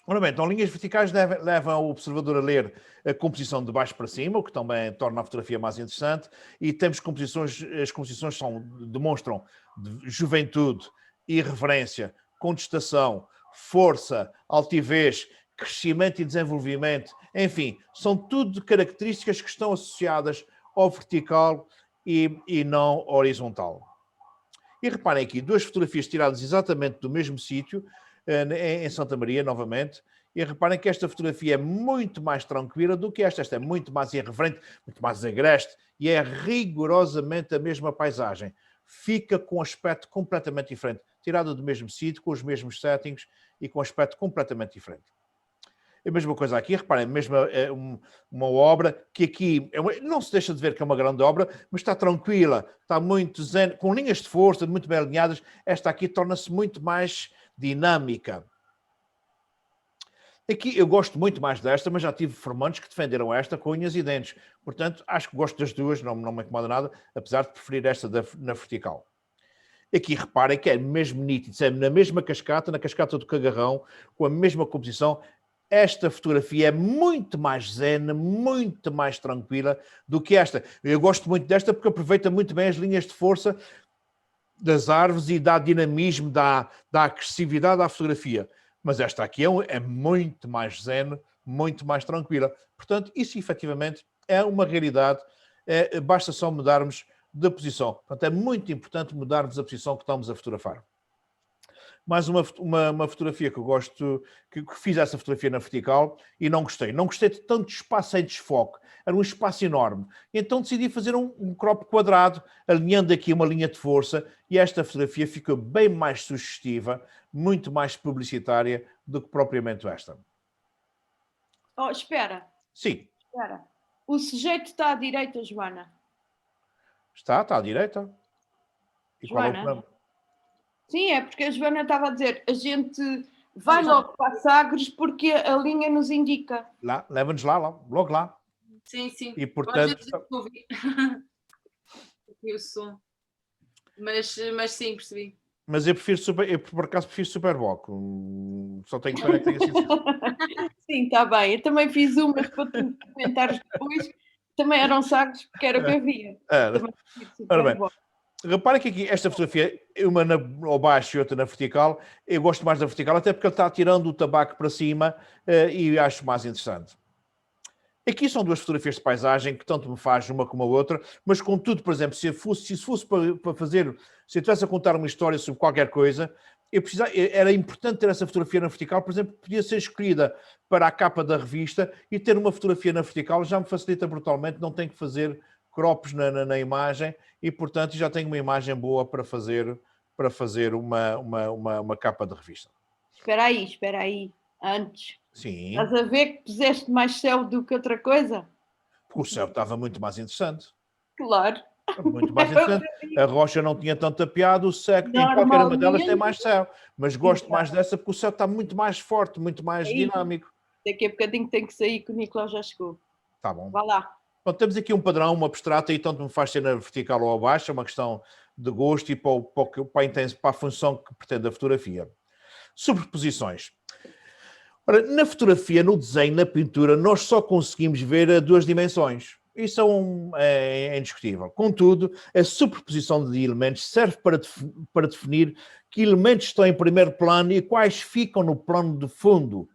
Ora bem, então linhas verticais levam o observador a ler a composição de baixo para cima, o que também torna a fotografia mais interessante, e temos composições, as composições demonstram juventude, irreverência, contestação, força, altivez, crescimento e desenvolvimento, enfim, são tudo características que estão associadas ao vertical e não horizontal. E reparem aqui, duas fotografias tiradas exatamente do mesmo sítio, em Santa Maria, novamente, e reparem que esta fotografia é muito mais tranquila do que esta. Esta é muito mais irreverente, muito mais agreste, e é rigorosamente a mesma paisagem. Fica com um aspecto completamente diferente, tirada do mesmo sítio, com os mesmos settings e com um aspecto completamente diferente. A mesma coisa aqui, reparem, uma obra que aqui não se deixa de ver que é uma grande obra, mas está tranquila, está muito zen, com linhas de força, muito bem alinhadas. Esta aqui torna-se muito mais dinâmica. Aqui eu gosto muito mais desta, mas já tive formandos que defenderam esta com unhas e dentes. Portanto, acho que gosto das duas, não me incomoda nada, apesar de preferir esta na vertical. Aqui reparem que é mesmo nítido, é na mesma cascata, na cascata do Cagarrão, com a mesma composição. Esta fotografia é muito mais zen, muito mais tranquila do que esta. Eu gosto muito desta porque aproveita muito bem as linhas de força das árvores e dá dinamismo, dá agressividade à fotografia. Mas esta aqui é muito mais zen, muito mais tranquila. Portanto, isso efetivamente é uma realidade. Basta só mudarmos de posição. Portanto, é muito importante mudarmos a posição que estamos a fotografar. Mais uma fotografia que eu gosto, que fiz essa fotografia na vertical e não gostei. Não gostei de tanto espaço em desfoque. Era um espaço enorme. E então decidi fazer um crop quadrado, alinhando aqui uma linha de força, e esta fotografia ficou bem mais sugestiva, muito mais publicitária do que propriamente esta. Oh, espera. Sim. Espera. O sujeito está à direita, Joana? Está à direita. E Joana? qual é o problema? Sim, é porque a Joana estava a dizer, a gente vai logo para Sagres porque a linha nos indica. Lá, leva-nos logo lá. Sim, sim. E portanto... o som. Mas sim, percebi. Mas eu por acaso prefiro Superboc. Só tenho que tenha sido. Sim, está bem. Eu também fiz umas para tu comentares depois. Também eram Sagres porque era o que havia. Ora bem. Reparem que aqui esta fotografia, uma ao baixo e outra na vertical, eu gosto mais da vertical, até porque ele está tirando o tabaco para cima e acho mais interessante. Aqui são duas fotografias de paisagem que tanto me faz uma como a outra, mas contudo, por exemplo, se fosse para fazer, se eu estivesse a contar uma história sobre qualquer coisa, era importante ter essa fotografia na vertical, por exemplo, podia ser escolhida para a capa da revista e ter uma fotografia na vertical já me facilita brutalmente, não tenho que fazer crops na imagem e, portanto, já tenho uma imagem boa para fazer uma capa de revista. Espera aí. Antes. Sim. Estás a ver que puseste mais céu do que outra coisa? Porque o céu estava muito mais interessante. Claro. Muito mais interessante. A rocha não tinha tão tapeado, o céu, em qualquer uma delas tem mais céu. Mas gosto mais dessa porque o céu está muito mais forte, muito mais dinâmico. Daqui a bocadinho tem que sair que o Nicolau já chegou. Tá bom. Vá lá. Bom, temos aqui um padrão, uma abstrata, e tanto me faz ser na vertical ou abaixo, é uma questão de gosto e para a função que pretende a fotografia. Sobreposições. Ora, na fotografia, no desenho, na pintura, nós só conseguimos ver 2 dimensões. Isso é indiscutível. Contudo, a superposição de elementos serve para definir que elementos estão em primeiro plano e quais ficam no plano de fundo.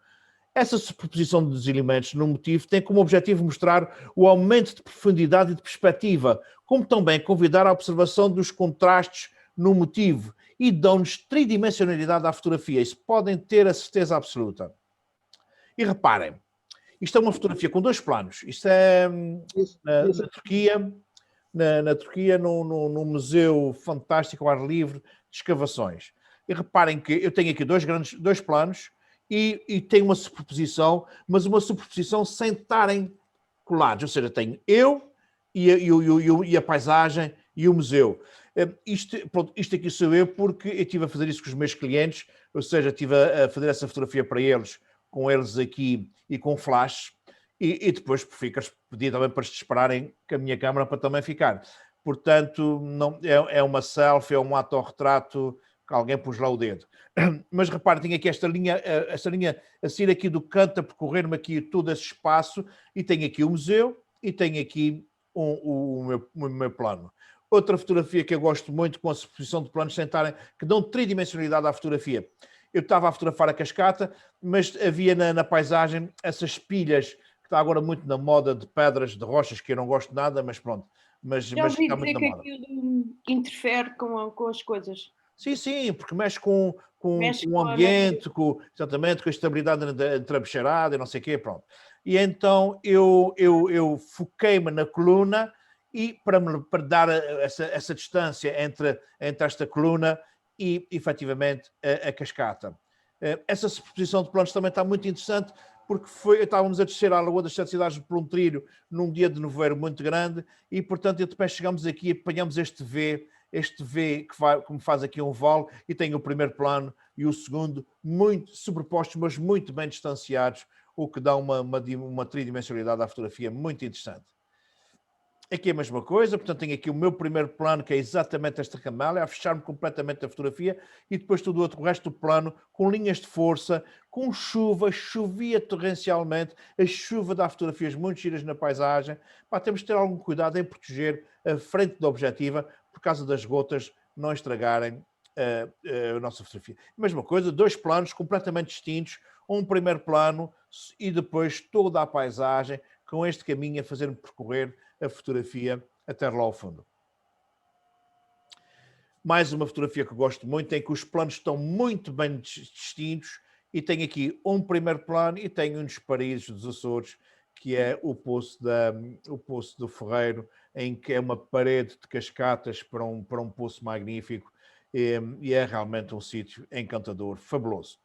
Essa superposição dos elementos no motivo tem como objetivo mostrar o aumento de profundidade e de perspectiva, como também convidar à observação dos contrastes no motivo e dão-nos tridimensionalidade à fotografia. Isso podem ter a certeza absoluta. E reparem, isto é uma fotografia com 2 planos. Isto é na Turquia, na Turquia, num museu fantástico ao ar livre de escavações. E reparem que eu tenho aqui 2 planos e tenho uma superposição, mas uma superposição sem estarem colados. Ou seja, tenho eu e a paisagem e o museu. Isto aqui sou eu porque eu estive a fazer isso com os meus clientes, ou seja, estive a fazer essa fotografia para eles, com eles aqui e com flash, e depois pedi também para se dispararem com a minha câmera para também ficar. Portanto, não, é uma selfie, é um autorretrato que alguém pôs lá o dedo. Mas reparem, tenho aqui esta linha a sair aqui do canto, a percorrer-me aqui todo esse espaço, e tenho aqui o museu, e tenho aqui o meu plano. Outra fotografia que eu gosto muito, com a superposição de planos sentarem, que dão tridimensionalidade à fotografia. Eu estava a fotografar a cascata, mas havia na paisagem essas pilhas, que está agora muito na moda, de pedras, de rochas, que eu não gosto nada, mas pronto. Mas está muito na moda. Aquilo interfere com as coisas. Sim, porque mexe com o ambiente, exatamente, com a estabilidade entre a bexarada e não sei o quê, pronto. E então eu foquei-me na coluna e para dar essa distância entre esta coluna e, efetivamente, a cascata. Essa superposição de planos também está muito interessante, porque estávamos a descer à Lagoa das Sete Cidades por um trilho num dia de nevoeiro muito grande e, portanto, depois chegamos aqui e apanhamos este V que me faz aqui um vale, e tem o primeiro plano e o segundo muito sobrepostos, mas muito bem distanciados, o que dá uma tridimensionalidade à fotografia muito interessante. Aqui é a mesma coisa, portanto tenho aqui o meu primeiro plano, que é exatamente esta camélia, a fechar-me completamente a fotografia, e depois todo o resto do plano, com linhas de força, com chuva, chovia torrencialmente, a chuva dá fotografias muito giras na paisagem. Temos de ter algum cuidado em proteger a frente da objetiva, por causa das gotas não estragarem a nossa fotografia. Mesma coisa, 2 planos completamente distintos, um primeiro plano e depois toda a paisagem, com este caminho a fazer-me percorrer a fotografia até lá ao fundo. Mais uma fotografia que eu gosto muito, em que os planos estão muito bem distintos, e tenho aqui um primeiro plano e tenho um dos paraísos dos Açores, que é o Poço do Ferreiro, em que é uma parede de cascatas para um poço magnífico, e é realmente um sítio encantador, fabuloso.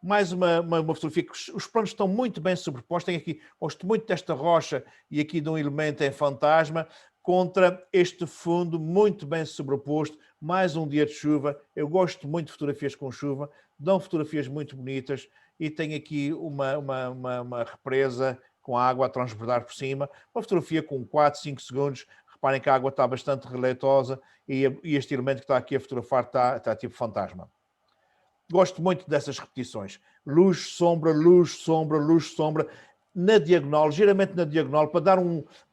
Mais uma fotografia que os planos estão muito bem sobrepostos. Tenho aqui, gosto muito desta rocha e aqui de um elemento em fantasma, contra este fundo muito bem sobreposto. Mais um dia de chuva. Eu gosto muito de fotografias com chuva, dão fotografias muito bonitas, e tenho aqui uma represa com a água a transbordar por cima. Uma fotografia com 4, 5 segundos. Reparem que a água está bastante releitosa e este elemento que está aqui a fotografar está tipo fantasma. Gosto muito dessas repetições. Luz, sombra, luz, sombra, luz, sombra, na diagonal, geralmente na diagonal,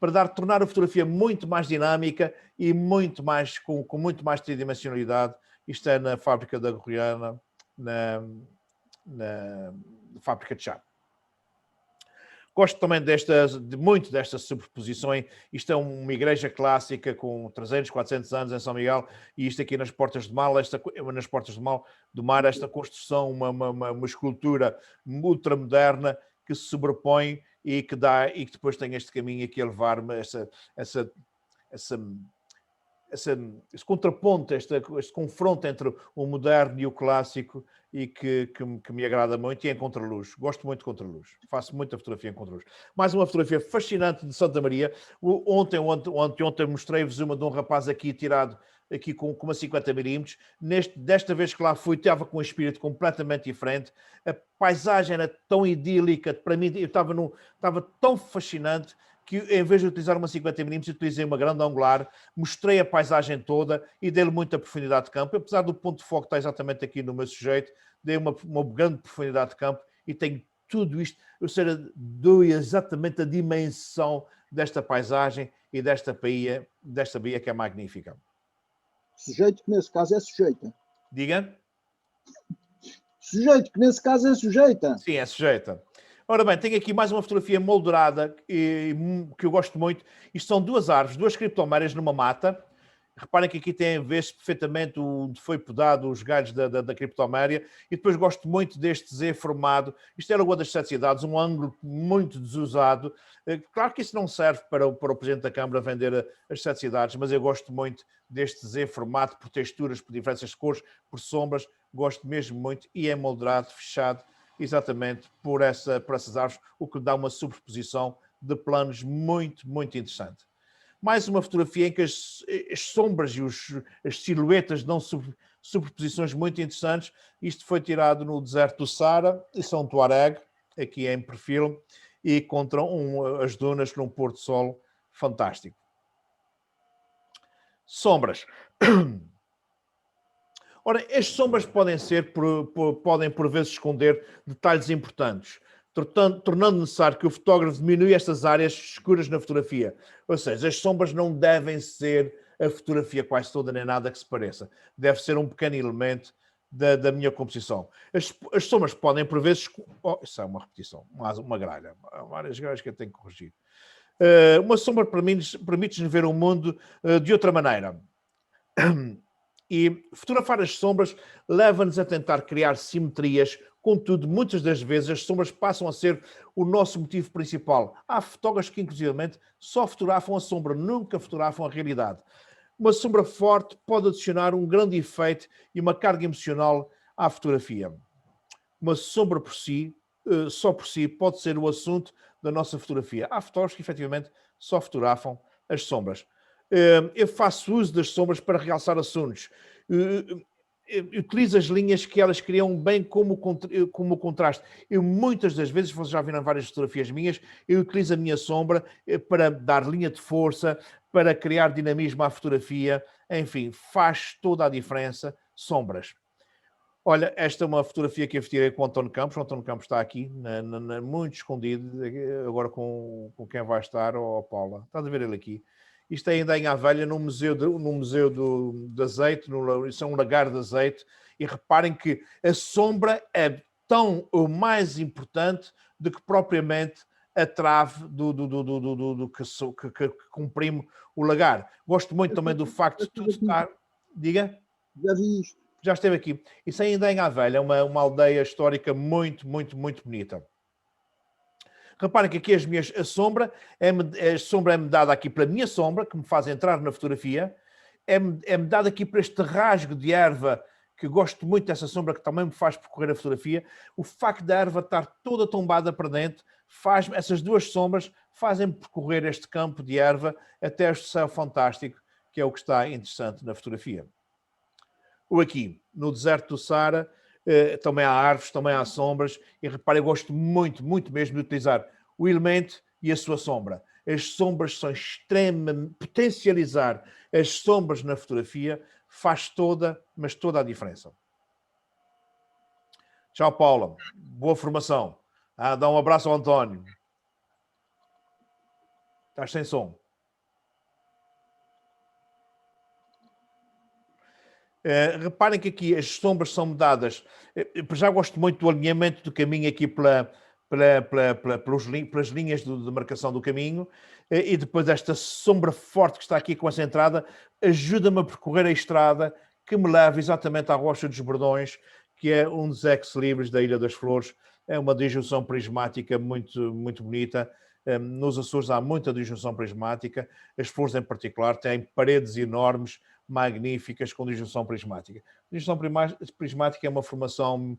para tornar a fotografia muito mais dinâmica e com muito mais tridimensionalidade. Isto é na fábrica da Gorriana, na fábrica de chá. Gosto também muito desta superposição. Isto é uma igreja clássica com 300, 400 anos em São Miguel, e isto aqui nas Portas do Mar, esta construção, uma escultura ultramoderna que se sobrepõe e que depois tem este caminho aqui a levar-me esse contraponto, este confronto entre o moderno e o clássico, e que me agrada muito, e em contraluz. Gosto muito de contraluz. Faço muita fotografia em contraluz. Mais uma fotografia fascinante de Santa Maria. Ontem mostrei-vos uma de um rapaz aqui tirado aqui com uma 50mm. Desta vez que lá fui, estava com um espírito completamente diferente. A paisagem era tão idílica. Para mim, eu estava tão fascinante que, em vez de utilizar uma 50mm, utilizei uma grande angular, mostrei a paisagem toda e dei-lhe muita profundidade de campo. Apesar do ponto de foco estar exatamente aqui no meu sujeito, dei uma grande profundidade de campo e tenho tudo isto. Ou seja, dou exatamente a dimensão desta paisagem e desta baía que é magnífica. Sujeito que nesse caso é sujeita. Diga? Sujeito que nesse caso é sujeita. Sim, é sujeita. Ora bem, tenho aqui mais uma fotografia moldurada que eu gosto muito. Isto são duas árvores, duas criptomérias numa mata. Reparem que aqui vê-se perfeitamente onde foi podado os galhos da criptoméria. E depois gosto muito deste Z formado. Isto é a Lagoa das Sete Cidades, um ângulo muito desusado. Claro que isso não serve para o Presidente da Câmara vender as Sete Cidades, mas eu gosto muito deste Z formado por texturas, por diferenças de cores, por sombras. Gosto mesmo muito e é moldurado, fechado, exatamente por essas árvores, o que dá uma superposição de planos muito, muito interessante. Mais uma fotografia em que as sombras e as silhuetas dão superposições muito interessantes. Isto foi tirado no deserto do Saara, e São Tuareg, aqui em perfil, e contra as dunas num pôr do sol fantástico. Sombras. Ora, as sombras podem por vezes esconder detalhes importantes, tornando necessário que o fotógrafo diminua estas áreas escuras na fotografia. Ou seja, as sombras não devem ser a fotografia quase toda, nem nada que se pareça. Deve ser um pequeno elemento da minha composição. As sombras podem, por vezes... isso é uma repetição, uma gralha. Há várias gralhas que eu tenho que corrigir. Uma sombra permite-nos ver o mundo de outra maneira. E fotografar as sombras leva-nos a tentar criar simetrias. Contudo, muitas das vezes as sombras passam a ser o nosso motivo principal. Há fotógrafos que, inclusivamente, só fotografam a sombra, nunca fotografam a realidade. Uma sombra forte pode adicionar um grande efeito e uma carga emocional à fotografia. Uma sombra só por si, pode ser o assunto da nossa fotografia. Há fotógrafos que, efetivamente, só fotografam as sombras. Eu faço uso das sombras para realçar assuntos. Utilizo as linhas que elas criam bem como contraste. Eu, muitas das vezes, vocês já viram várias fotografias minhas, eu utilizo a minha sombra para dar linha de força, para criar dinamismo à fotografia. Enfim, faz toda a diferença. Sombras. Olha, esta é uma fotografia que eu tirei com o António Campos. O António Campos está aqui, muito escondido, agora com quem vai estar, Paula. Estás a ver ele aqui? Isto é ainda em Aveiro, no museu de azeite, isso é um lagar de azeite, e reparem que a sombra é tão ou mais importante do que propriamente a trave que comprime o lagar. Gosto muito também do facto de tudo estar... Diga? Já vi isto. Já esteve aqui. Isso ainda em Aveiro, é uma aldeia histórica muito, muito, muito bonita. Reparem que aqui a sombra é-me dada aqui pela minha sombra, que me faz entrar na fotografia, é-me dada aqui por este rasgo de erva, que gosto muito dessa sombra, que também me faz percorrer a fotografia. O facto da erva estar toda tombada para dentro, essas duas sombras fazem-me percorrer este campo de erva até este céu fantástico, que é o que está interessante na fotografia. Ou aqui, no deserto do Saara, também há árvores, também há sombras, e reparem, eu gosto muito, muito mesmo de utilizar o elemento e a sua sombra. As sombras são extremamente... Potencializar as sombras na fotografia faz mas toda a diferença. Tchau, Paula. Boa formação. Dá um abraço ao António. Estás sem som. Reparem que aqui as sombras são dadas. Já gosto muito do alinhamento do caminho aqui pelas linhas de marcação do caminho, e depois esta sombra forte que está aqui com essa entrada ajuda-me a percorrer a estrada que me leva exatamente à Rocha dos Bordões, que é um dos ex-libris da Ilha das Flores. É uma disjunção prismática muito, muito bonita, nos Açores há muita disjunção prismática, as flores em particular têm paredes enormes, magníficas, com disjunção prismática. A disjunção prismática é uma formação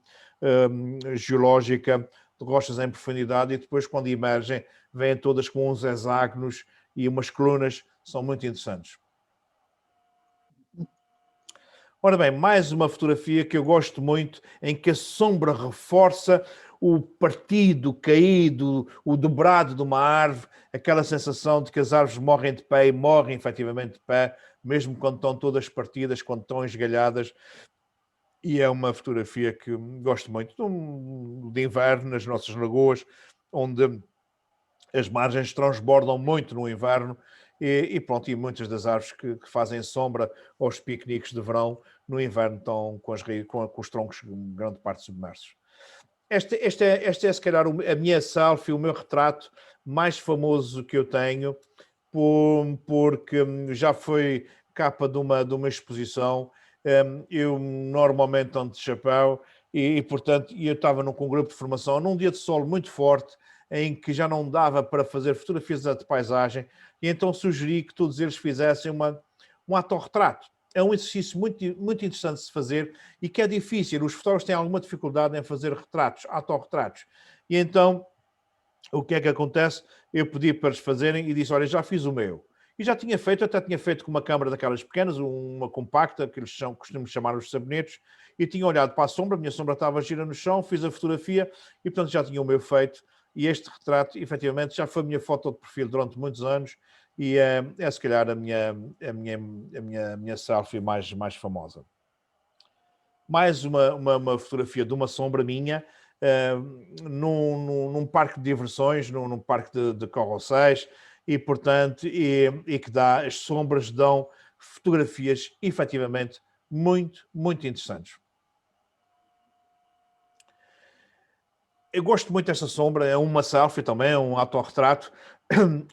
geológica de rochas em profundidade e depois, quando emergem, vêm todas com uns hexágonos e umas colunas, são muito interessantes. Ora bem, mais uma fotografia que eu gosto muito, em que a sombra reforça o partido, o caído, o dobrado de uma árvore, aquela sensação de que as árvores morrem de pé e morrem efetivamente de pé, mesmo quando estão todas partidas, quando estão esgalhadas. E é uma fotografia que gosto muito de inverno, nas nossas lagoas, onde as margens transbordam muito no inverno e pronto, e muitas das árvores que fazem sombra aos piqueniques de verão, no inverno estão com os troncos grande parte submersos. Esta é, se calhar, a minha selfie, o meu retrato mais famoso que eu tenho, porque já foi capa de uma exposição. Eu normalmente ando de chapéu e portanto, eu estava com um grupo de formação num dia de sol muito forte, em que já não dava para fazer fotografias de paisagem, e então sugeri que todos eles fizessem um autorretrato. É um exercício muito, muito interessante de se fazer e que é difícil. Os fotógrafos têm alguma dificuldade em fazer retratos, autorretratos. E então, o que é que acontece? Eu pedi para eles fazerem e disse, olha, já fiz o meu. E já tinha feito, até tinha feito com uma câmara daquelas pequenas, uma compacta, que eles costumam chamar os sabonetes, e tinha olhado para a sombra, a minha sombra estava gira no chão, fiz a fotografia e, portanto, já tinha o meu feito. E este retrato, efetivamente, já foi a minha foto de perfil durante muitos anos e é se calhar a minha selfie mais famosa. Mais uma fotografia de uma sombra minha num parque de diversões, num parque de carrosséis e, portanto, e que as sombras dão fotografias efetivamente muito, muito interessantes. Eu gosto muito desta sombra, é uma selfie também, é um autorretrato.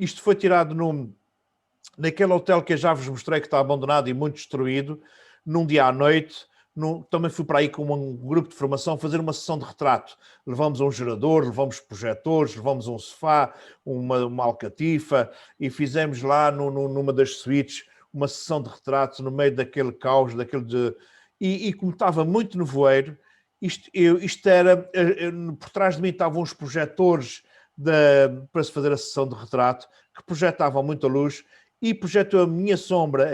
Isto foi tirado naquele hotel que eu já vos mostrei, que está abandonado e muito destruído, num dia à noite. Também fui para aí com um grupo de formação fazer uma sessão de retrato. Levamos um gerador, levamos projetores, levamos um sofá, uma alcatifa e fizemos lá numa das suítes uma sessão de retrato no meio daquele caos, e como estava muito nevoeiro, isto era, por trás de mim estavam os projetores para se fazer a sessão de retrato, que projetavam muita luz, e projetou a minha sombra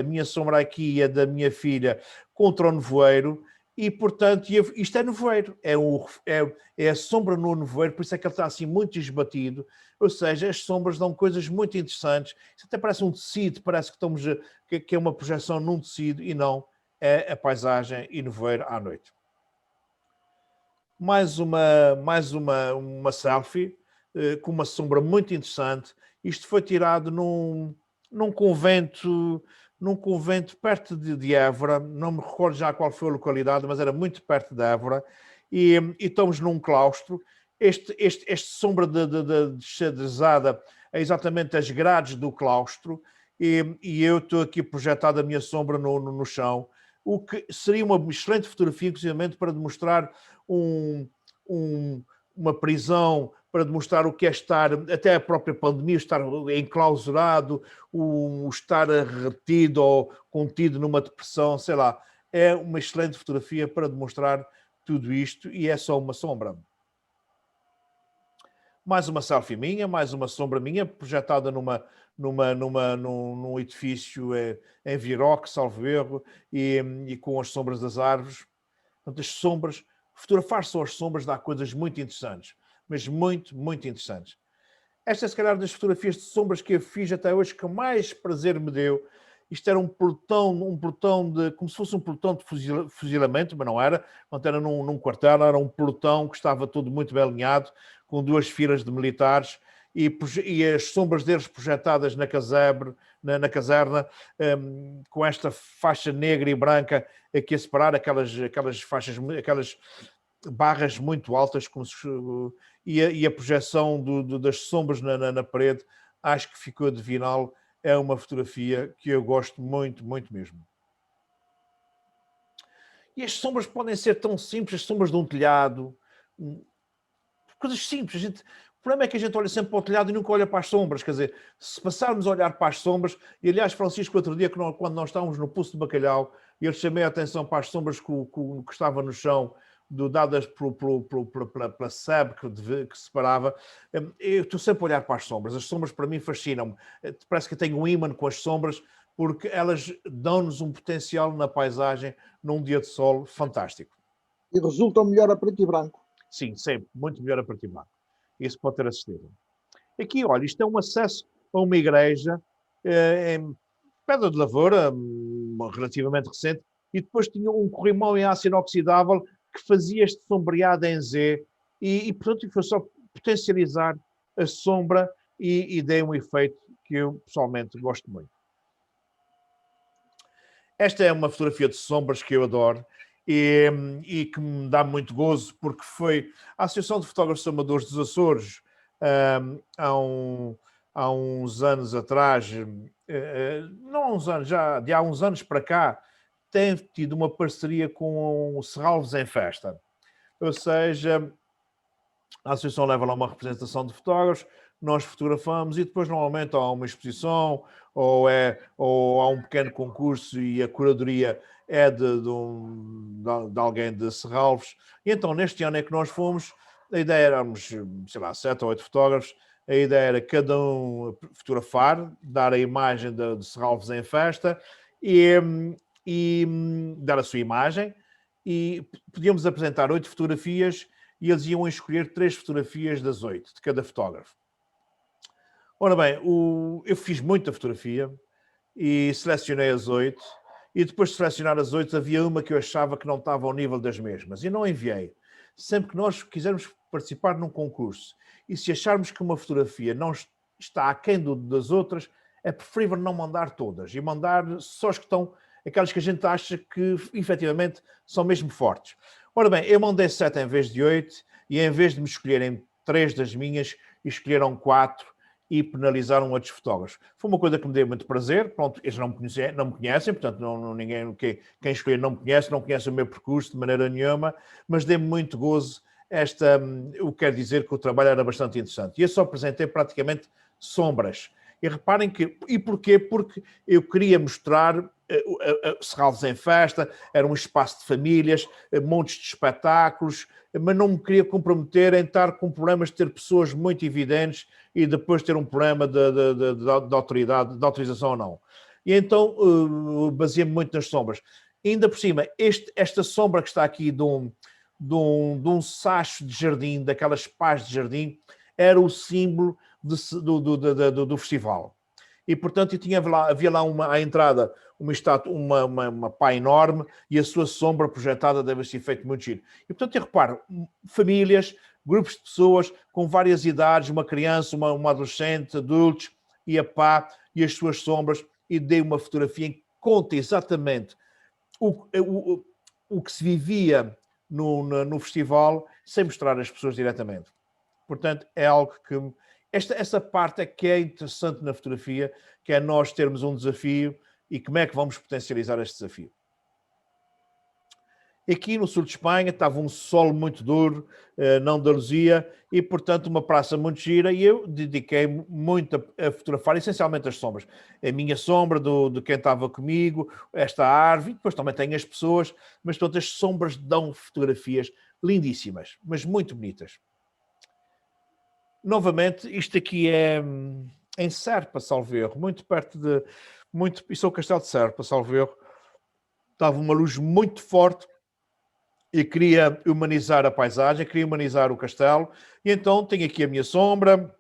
aqui e a da minha filha contra o nevoeiro, e portanto, isto é nevoeiro, é a sombra no nevoeiro, por isso é que ele está assim muito esbatido, ou seja, as sombras dão coisas muito interessantes, isso até parece um tecido, parece que é uma projeção num tecido, e não, é a paisagem e nevoeiro à noite. Mais uma selfie com uma sombra muito interessante. Isto foi tirado num convento perto de Évora, não me recordo já qual foi a localidade, mas era muito perto de Évora, e estamos num claustro. Esta sombra xadrezada é exatamente as grades do claustro, e eu estou aqui projetado a minha sombra no chão, o que seria uma excelente fotografia, inclusive, para demonstrar uma prisão, para demonstrar o que é estar, até a própria pandemia, estar enclausurado, estar retido ou contido numa depressão, sei lá. É uma excelente fotografia para demonstrar tudo isto, e é só uma sombra. Mais uma selfie minha, mais uma sombra minha, projetada num edifício em Viroque, salvo erro, e com as sombras das árvores. Portanto, as sombras, fotografar só as sombras dá coisas muito interessantes, mas muito, muito interessantes. Esta é, se calhar, das fotografias de sombras que eu fiz até hoje que mais prazer me deu. Isto era um pelotão como se fosse um pelotão de fuzilamento, mas não era. Não era num quartel, era um pelotão que estava todo muito bem alinhado, com duas filas de militares, e as sombras deles projetadas na caserna, com esta faixa negra e branca aqui a separar aquelas faixas, aquelas barras muito altas, e a projeção das sombras na parede, acho que ficou divinal. É uma fotografia que eu gosto muito, muito mesmo. E as sombras podem ser tão simples, as sombras de um telhado, coisas simples. O problema é que a gente olha sempre para o telhado e nunca olha para as sombras. Quer dizer, se passarmos a olhar para as sombras, e aliás, Francisco, outro dia, quando nós estávamos no Poço de Bacalhau, eu chamei a atenção para as sombras que estava no chão, dadas pela SEB que separava. Eu estou sempre a olhar para as sombras. As sombras, para mim, fascinam-me. Parece que tenho um ímã com as sombras, porque elas dão-nos um potencial na paisagem, num dia de sol fantástico. E resultam melhor a preto e branco. Sim, sempre. Muito melhor a preto e branco. Isso pode ter assistido. Aqui, olha, isto é um acesso a uma igreja em pedra de lavoura, relativamente recente, e depois tinha um corrimão em aço inoxidável que fazia este sombreado em Z, e portanto, foi só potencializar a sombra e dei um efeito que eu, pessoalmente, gosto muito. Esta é uma fotografia de sombras que eu adoro, e que me dá muito gozo, porque foi a Associação de Fotógrafos Amadores dos Açores, há uns anos atrás, não há uns anos, já de há uns anos para cá, tem tido uma parceria com o Serralves em Festa. Ou seja, a associação leva lá uma representação de fotógrafos, nós fotografamos e depois normalmente há uma exposição ou há um pequeno concurso e a curadoria é de alguém de Serralves. E então, neste ano é que nós fomos, a ideia éramos, sei lá, 7 ou 8 fotógrafos, a ideia era cada um fotografar, dar a imagem de Serralves em Festa e dar a sua imagem, e podíamos apresentar 8 fotografias e eles iam escolher 3 fotografias das 8, de cada fotógrafo. Ora bem, eu fiz muita fotografia e selecionei as 8, e depois de selecionar as 8 havia uma que eu achava que não estava ao nível das mesmas, e não enviei. Sempre que nós quisermos participar num concurso, e se acharmos que uma fotografia não está aquém das outras, é preferível não mandar todas, e mandar só as que estão, aquelas que a gente acha que efetivamente são mesmo fortes. Ora bem, eu mandei 7 em vez de 8, e em vez de me escolherem 3 das minhas, escolheram 4 e penalizaram outros fotógrafos. Foi uma coisa que me deu muito prazer. Pronto, eles não me conhecem, portanto, quem escolher não me conhece, não conhece o meu percurso de maneira nenhuma, mas deu-me muito gozo. Eu quero dizer que o trabalho era bastante interessante. E eu só apresentei praticamente sombras. E reparem que... E porquê? Porque eu queria mostrar Serralves em Festa, era um espaço de famílias, montes de espetáculos, mas não me queria comprometer em estar com problemas de ter pessoas muito evidentes e depois ter um problema de autoridade, de autorização ou não. E então baseei-me muito nas sombras. E ainda por cima, esta sombra que está aqui de um sacho de jardim, daquelas pás de jardim, era o símbolo do festival. E, portanto, havia lá à entrada uma pá enorme e a sua sombra projetada deve ser feito muito giro. E, portanto, eu reparo, famílias, grupos de pessoas com várias idades, uma criança, uma adolescente, adultos, e a pá e as suas sombras, e dei uma fotografia em que conta exatamente o que se vivia no festival, sem mostrar as pessoas diretamente. Portanto, é algo que... Essa parte é que é interessante na fotografia, que é nós termos um desafio e como é que vamos potencializar este desafio. Aqui no sul de Espanha estava um sol muito duro, na Andaluzia, e portanto uma praça muito gira, e eu dediquei-me muito a fotografar essencialmente as sombras. A minha sombra de quem estava comigo, esta árvore, e depois também tenho as pessoas, mas todas as sombras dão fotografias lindíssimas, mas muito bonitas. Novamente, isto aqui é em Serpa, salvo erro, muito perto de... Isso é o Castelo de Serpa, salvo erro. Estava uma luz muito forte e queria humanizar a paisagem, queria humanizar o castelo. E então tenho aqui a minha sombra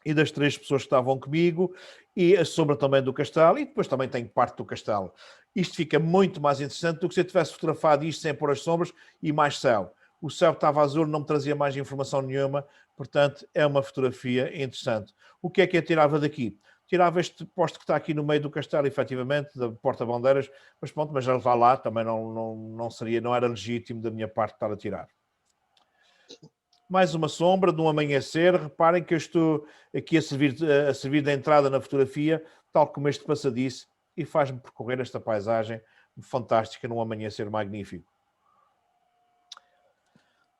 e das 3 pessoas que estavam comigo, e a sombra também do castelo, e depois também tenho parte do castelo. Isto fica muito mais interessante do que se eu tivesse fotografado isto sem pôr as sombras e mais céu. O céu estava azul, não me trazia mais informação nenhuma, portanto, é uma fotografia interessante. O que é que eu tirava daqui? Tirava este poste que está aqui no meio do castelo, efetivamente, da porta-bandeiras, mas pronto, mas já está lá, também não era legítimo da minha parte estar a tirar. Mais uma sombra de um amanhecer. Reparem que eu estou aqui a servir de entrada na fotografia, tal como este passadiço, e faz-me percorrer esta paisagem fantástica num amanhecer magnífico.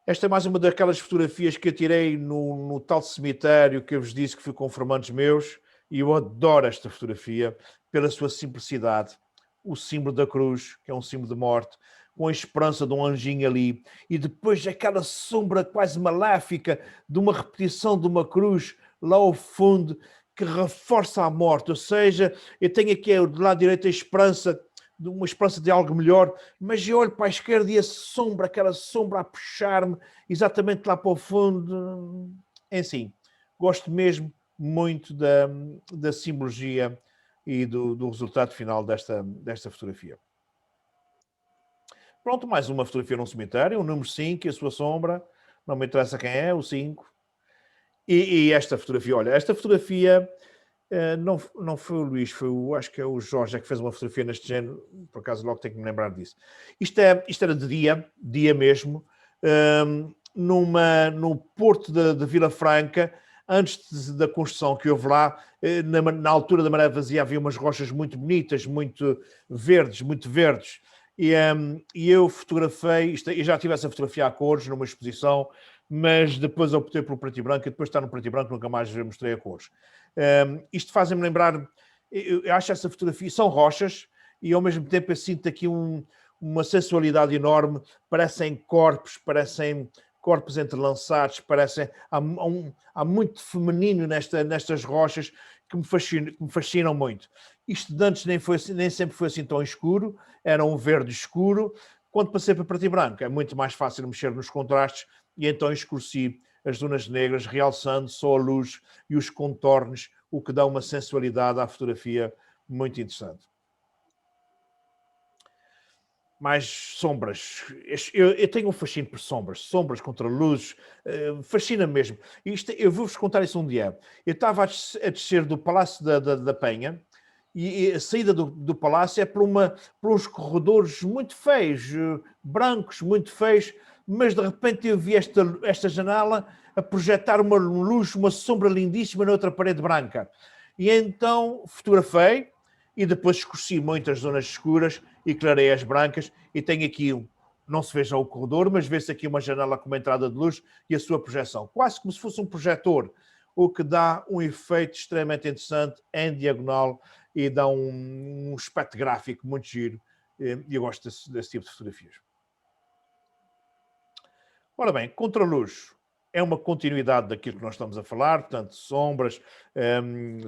Esta é mais uma daquelas fotografias que eu tirei no tal cemitério que eu vos disse que fui com informantes meus, e eu adoro esta fotografia pela sua simplicidade. O símbolo da cruz, que é um símbolo de morte, com a esperança de um anjinho ali, e depois aquela sombra quase maléfica de uma repetição de uma cruz lá ao fundo, que reforça a morte. Ou seja, eu tenho aqui do lado direito a esperança, uma esperança de algo melhor, mas eu olho para a esquerda e a sombra, aquela sombra a puxar-me exatamente lá para o fundo. Enfim, gosto mesmo muito da simbologia e do resultado final desta fotografia. Pronto, mais uma fotografia num cemitério, o número 5 e a sua sombra, não me interessa quem é, o 5. E esta fotografia, olha, esta fotografia não foi o Luís, acho que é o Jorge que fez uma fotografia neste género, por acaso logo tenho que me lembrar disso. Isto era de dia mesmo, no porto de Vila Franca, antes da construção que houve lá, na altura da Maré Vazia havia umas rochas muito bonitas, muito verdes, e eu fotografei, eu já tive essa fotografia a cores numa exposição, mas depois optei pelo preto e branco, e depois está no preto e branco, nunca mais mostrei a cores. Isto faz-me lembrar, eu acho essa fotografia, são rochas, e ao mesmo tempo eu sinto aqui uma sensualidade enorme, parecem corpos entrelaçados, há muito feminino nestas rochas que me fascinam muito. Isto de antes nem sempre foi assim tão escuro, era um verde escuro. Quando passei para preto e branco, é muito mais fácil mexer nos contrastes, e então escureci as zonas negras, realçando só a luz e os contornos, o que dá uma sensualidade à fotografia muito interessante. Mais sombras. Eu tenho um fascínio por sombras contra luzes, fascina mesmo. Eu vou-vos contar isso um dia. Eu estava a descer do Palácio da Penha, e a saída do palácio é por uns corredores muito feios, brancos, muito feios, mas de repente eu vi esta janela a projetar uma luz, uma sombra lindíssima na outra parede branca. E então fotografei e depois escureci muitas zonas escuras e clarei as brancas, e tenho aqui, não se vê já o corredor, mas vê-se aqui uma janela com uma entrada de luz e a sua projeção, quase como se fosse um projetor, o que dá um efeito extremamente interessante em diagonal e dá um aspecto gráfico muito giro, e eu gosto desse tipo de fotografias. Ora bem, contraluz é uma continuidade daquilo que nós estamos a falar, portanto, sombras,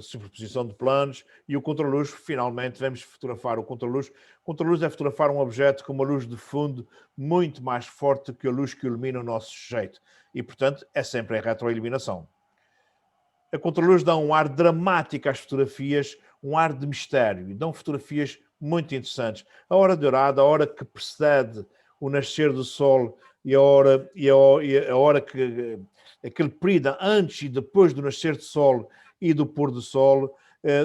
superposição de planos, e o contraluz, finalmente, vamos fotografar o contraluz. O contraluz é fotografar um objeto com uma luz de fundo muito mais forte que a luz que ilumina o nosso sujeito, e, portanto, é sempre em retroiluminação. A contraluz dá um ar dramático às fotografias, um ar de mistério, e dão fotografias muito interessantes. A hora dourada, a hora que precede o nascer do sol, e a hora que aquele período antes e depois do nascer do sol e do pôr do sol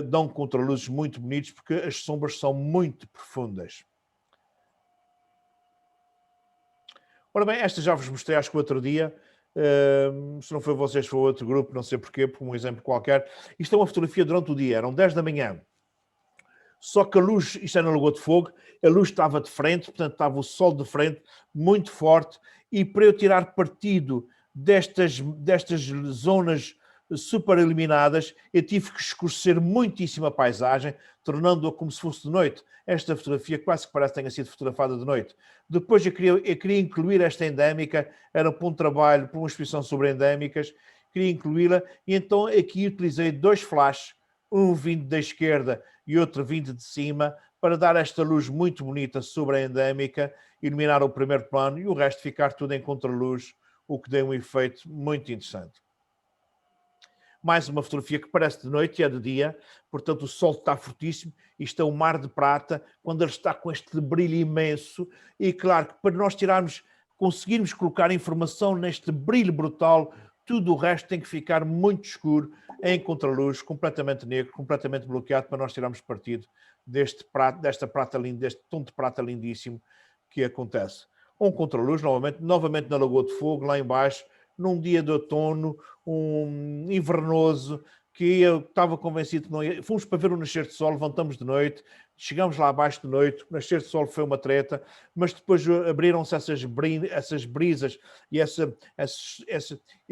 dão contraluzes muito bonitos, porque as sombras são muito profundas. Ora bem, esta já vos mostrei, acho que o outro dia. Se não foi vocês, foi outro grupo, não sei porquê, por um exemplo qualquer. Isto é uma fotografia durante o dia, eram 10 da manhã. Só que a luz, isto é na Lagoa de Fogo, a luz estava de frente, portanto estava o sol de frente, muito forte, e para eu tirar partido destas zonas super iluminadas, eu tive que escurecer muitíssimo a paisagem, tornando-a como se fosse de noite. Esta fotografia quase que parece que tenha sido fotografada de noite. Depois eu queria incluir esta endémica, era para um trabalho, para uma exposição sobre endémicas, queria incluí-la, e então aqui utilizei 2 flashes, um vindo da esquerda e outro vindo de cima, para dar esta luz muito bonita sobre a endémica, iluminar o primeiro plano e o resto ficar tudo em contraluz, o que deu um efeito muito interessante. Mais uma fotografia que parece de noite e é de dia, portanto o sol está fortíssimo, isto é o mar de prata, quando ele está com este brilho imenso, e claro que para nós conseguirmos colocar informação neste brilho brutal, tudo o resto tem que ficar muito escuro, em contraluz, completamente negro, completamente bloqueado, para nós tirarmos partido deste tom de prata lindíssimo que acontece. Um contraluz, novamente na Lagoa de Fogo, lá embaixo, num dia de outono, invernoso, porque eu estava convencido que não ia. Fomos para ver o nascer de sol, levantamos de noite, chegamos lá abaixo de noite, o nascer de sol foi uma treta, mas depois abriram-se essas brisas e esses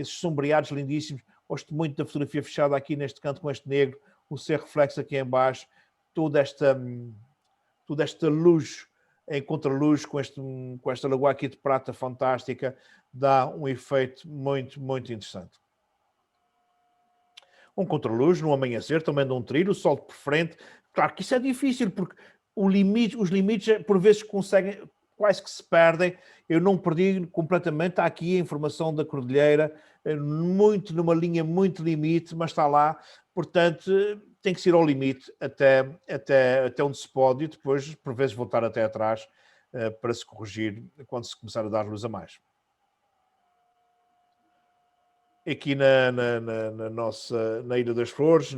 sombreados lindíssimos. Gosto muito da fotografia fechada aqui neste canto com este negro, o ser reflexo aqui em baixo, toda esta luz em contraluz com esta lagoa aqui de prata fantástica, dá um efeito muito, muito interessante. Um contraluz no amanhecer, também dá um trilho, o sol por frente. Claro que isso é difícil, porque os limites por vezes quase que se perdem. Eu não perdi completamente. Está aqui a informação da cordilheira, muito numa linha muito limite, mas está lá. Portanto, tem que ser ao limite até onde se pode e depois, por vezes, voltar até atrás para se corrigir quando se começar a dar luz a mais. Aqui na Ilha das Flores,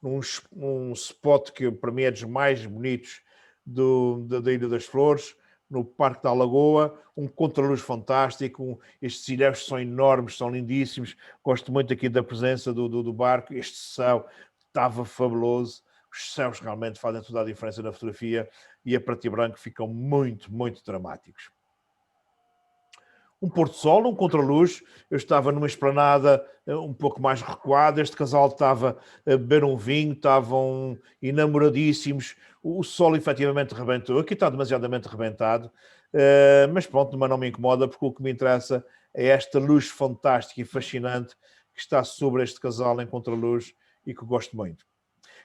num spot que para mim é dos mais bonitos da Ilha das Flores, no Parque da Lagoa, um contraluz fantástico, estes ilhéus são enormes, são lindíssimos, gosto muito aqui da presença do barco, este céu estava fabuloso, os céus realmente fazem toda a diferença na fotografia e a preto e branco ficam muito, muito dramáticos. Um pôr-do-sol, um contraluz, eu estava numa esplanada um pouco mais recuada, este casal estava a beber um vinho, estavam enamoradíssimos, o sol efetivamente rebentou, aqui está demasiadamente rebentado, mas pronto, mas não me incomoda, porque o que me interessa é esta luz fantástica e fascinante que está sobre este casal em contraluz e que gosto muito.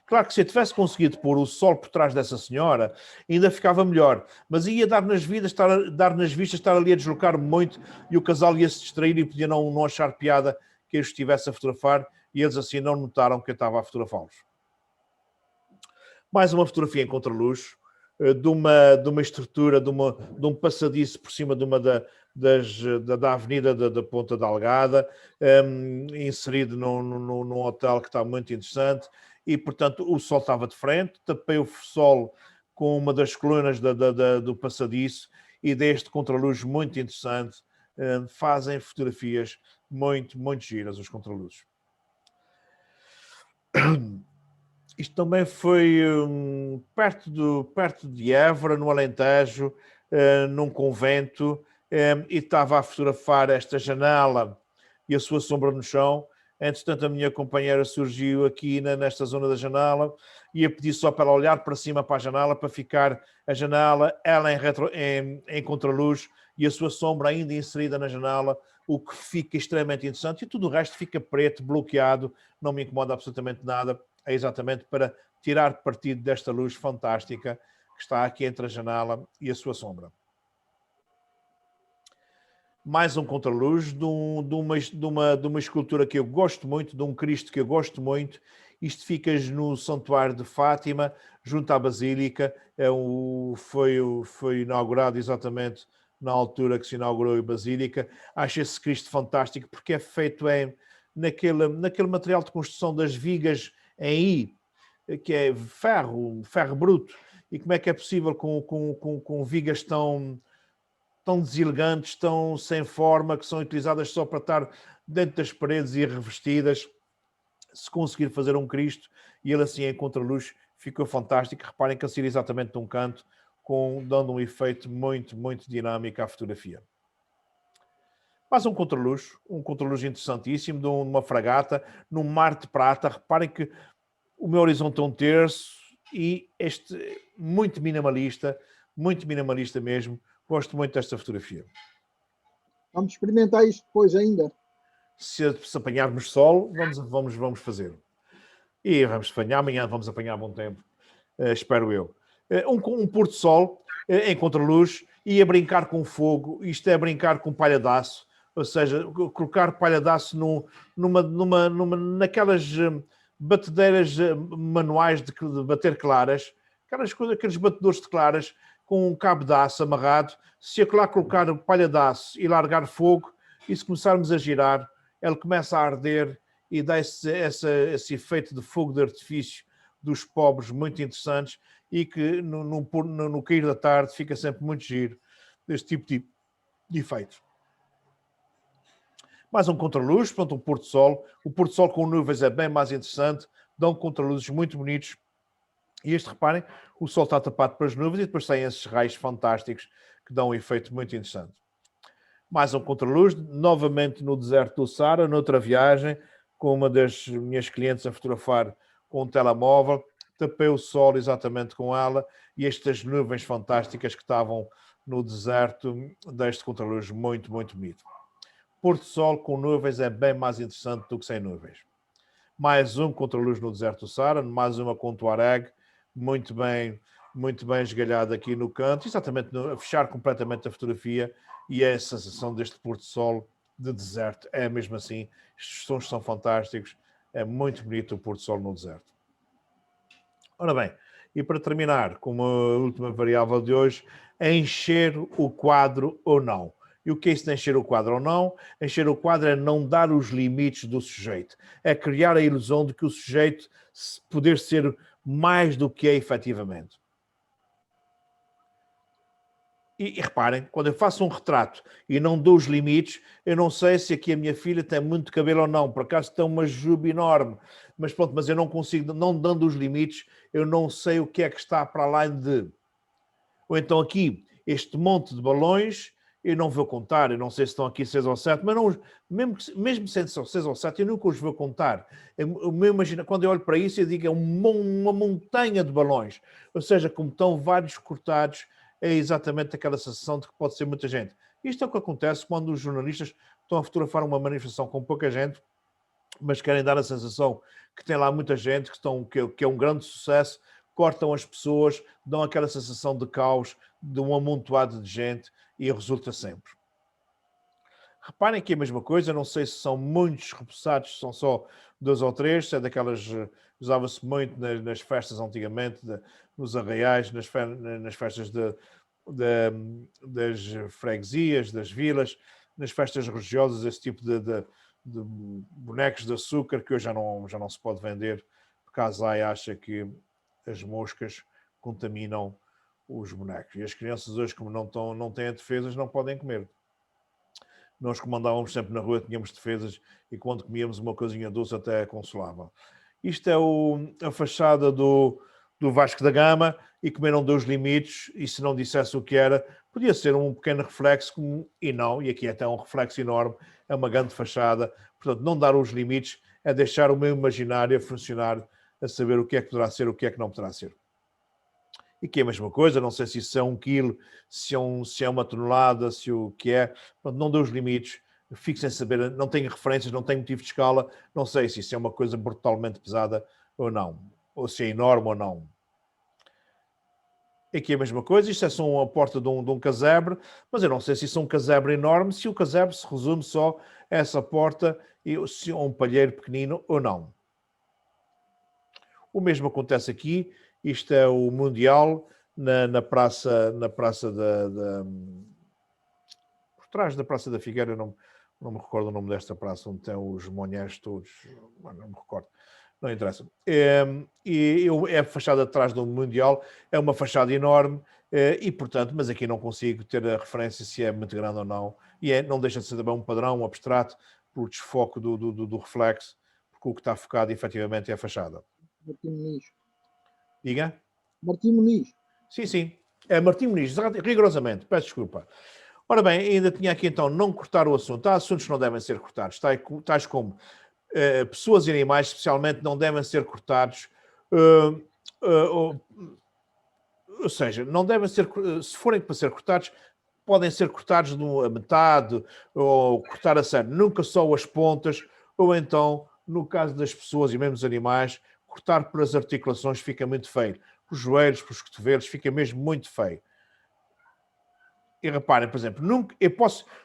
Claro que se eu tivesse conseguido pôr o sol por trás dessa senhora, ainda ficava melhor. Mas ia dar nas vistas, estar ali a deslocar-me muito e o casal ia se distrair e podia não achar piada que eu estivesse a fotografar e eles assim não notaram que eu estava a fotografá-los. Mais uma fotografia em contraluz de uma estrutura, de um passadiço por cima de uma da avenida da Ponta da Algada, inserido num hotel que está muito interessante. E, portanto, o sol estava de frente, tapei o sol com uma das colunas do passadiço e deste contraluz muito interessante. Fazem fotografias muito, muito giras, os contraluzes. Isto também foi perto de Évora, no Alentejo, num convento, e estava a fotografar esta janela e a sua sombra no chão. Entretanto, a minha companheira surgiu aqui nesta zona da janela e eu pedi só para ela olhar para cima para a janela, para ficar a janela, ela em contraluz e a sua sombra ainda inserida na janela, o que fica extremamente interessante. E tudo o resto fica preto, bloqueado, não me incomoda absolutamente nada. É exatamente para tirar partido desta luz fantástica que está aqui entre a janela e a sua sombra. Mais um contraluz de uma escultura que eu gosto muito, de um Cristo que eu gosto muito. Isto fica no Santuário de Fátima, junto à Basílica. Foi inaugurado exatamente na altura que se inaugurou a Basílica. Acho esse Cristo fantástico porque é feito naquele material de construção das vigas em I, que é ferro bruto. E como é que é possível com vigas tão deselegantes, tão sem forma, que são utilizadas só para estar dentro das paredes e revestidas, se conseguir fazer um Cristo, e ele assim em contraluz ficou fantástico. Reparem que ele saiu exatamente de um canto, dando um efeito muito, muito dinâmico à fotografia. Mais um contraluz interessantíssimo, de uma fragata, num mar de prata. Reparem que o meu horizonte é um terço, e este muito minimalista mesmo. Gosto muito desta fotografia. Vamos experimentar isto depois ainda. Se apanharmos sol, vamos fazer. E vamos apanhar, amanhã vamos apanhar bom tempo, espero eu. Um pôr do sol em contraluz e a brincar com fogo. Isto é brincar com palha de aço, ou seja, colocar palha de aço naquelas batedeiras manuais de bater claras, aqueles batedores de claras, com um cabo de aço amarrado. Se lá colocar palha de aço e largar fogo, e se começarmos a girar, ele começa a arder e dá esse efeito de fogo de artifício dos pobres muito interessantes, e que no cair da tarde fica sempre muito giro, deste tipo de efeito. Mais um contraluz, pronto, um pôr-do-sol. O pôr-do-sol com nuvens é bem mais interessante, dão contraluzes muito bonitos. E este, reparem, o sol está tapado pelas nuvens e depois saem esses raios fantásticos que dão um efeito muito interessante. Mais um contraluz, novamente no deserto do Saara, noutra viagem, com uma das minhas clientes a fotografar com um telemóvel. Tapei o sol exatamente com ela e estas nuvens fantásticas que estavam no deserto deste contraluz muito, muito bonito. Pôr do sol com nuvens é bem mais interessante do que sem nuvens. Mais um contraluz no deserto do Saara, mais uma com Tuareg, muito bem esgalhado aqui no canto, exatamente a fechar completamente a fotografia, e a sensação deste pôr do sol de deserto é mesmo assim. Estes sons são fantásticos, é muito bonito o pôr do sol no deserto. Ora bem, e para terminar, como a última variável de hoje, encher o quadro ou não. E o que é isso de encher o quadro ou não? Encher o quadro é não dar os limites do sujeito. É criar a ilusão de que o sujeito poder ser mais do que é efetivamente. E reparem, quando eu faço um retrato e não dou os limites, eu não sei se aqui a minha filha tem muito cabelo ou não. Por acaso tem uma juba enorme. Mas pronto, mas eu não consigo, não dando os limites, eu não sei o que é que está para além de. Ou então aqui, este monte de balões, eu não vou contar, eu não sei se estão aqui 6 ou 7, mas não, mesmo sendo só 6 ou 7, eu nunca os vou contar. Quando eu olho para isso, eu digo é uma montanha de balões. Ou seja, como estão vários cortados, é exatamente aquela sensação de que pode ser muita gente. Isto é o que acontece quando os jornalistas estão a fotografar uma manifestação com pouca gente, mas querem dar a sensação que tem lá muita gente, que é um grande sucesso, cortam as pessoas, dão aquela sensação de caos, de um amontoado de gente, e resulta sempre. Reparem que é a mesma coisa, não sei se são muitos repousados, se são só 2 ou 3, se é daquelas, usava-se muito nas festas antigamente, nos arraiais, nas festas das freguesias, das vilas, nas festas religiosas, esse tipo de bonecos de açúcar que hoje já não se pode vender, porque a ASAI acha que as moscas contaminam os bonecos. E as crianças hoje, como não têm defesas, não podem comer. Nós, como andávamos sempre na rua, tínhamos defesas e quando comíamos uma coisinha doce até consolava. Isto é a fachada do Vasco da Gama, e como eu não dei os limites, e se não dissesse o que era, podia ser um pequeno reflexo, e não, e aqui é até um reflexo enorme, é uma grande fachada. Portanto, não dar os limites é deixar o meu imaginário a funcionar, a saber o que é que poderá ser, o que é que não poderá ser. E que é a mesma coisa, não sei se isso é 1 quilo, se é 1 tonelada, se o que é. Portanto, não dou os limites, fico sem saber, não tenho referências, não tenho motivo de escala, não sei se isso é uma coisa brutalmente pesada ou não, ou se é enorme ou não. Aqui é a mesma coisa, isto é só a porta de um casebre, mas eu não sei se isso é um casebre enorme, se o casebre se resume só a essa porta, e se é um palheiro pequenino ou não. O mesmo acontece aqui. Isto é o Mundial na praça por trás da Praça da Figueira, não me recordo o nome desta praça, onde tem os monhés todos, não me recordo, não interessa. É a fachada atrás do Mundial, é uma fachada enorme, e portanto, mas aqui não consigo ter a referência se é muito grande ou não, e não deixa de ser também um padrão, um abstrato, pelo desfoque do reflexo, porque o que está focado efetivamente é a fachada. Martim Muniz. Diga? Martim Muniz. Sim. É Martim Muniz, rigorosamente. Peço desculpa. Ora bem, ainda tinha aqui então não cortar o assunto. Há assuntos que não devem ser cortados, tais como pessoas e animais, especialmente, não devem ser cortados. Ou seja, não devem ser, se forem para ser cortados, podem ser cortados a metade ou cortar a sério. Nunca só as pontas, ou então, no caso das pessoas e mesmo dos animais, cortar pelas articulações fica muito feio. Pelos joelhos, pelos cotovelos, fica mesmo muito feio. E reparem, por exemplo,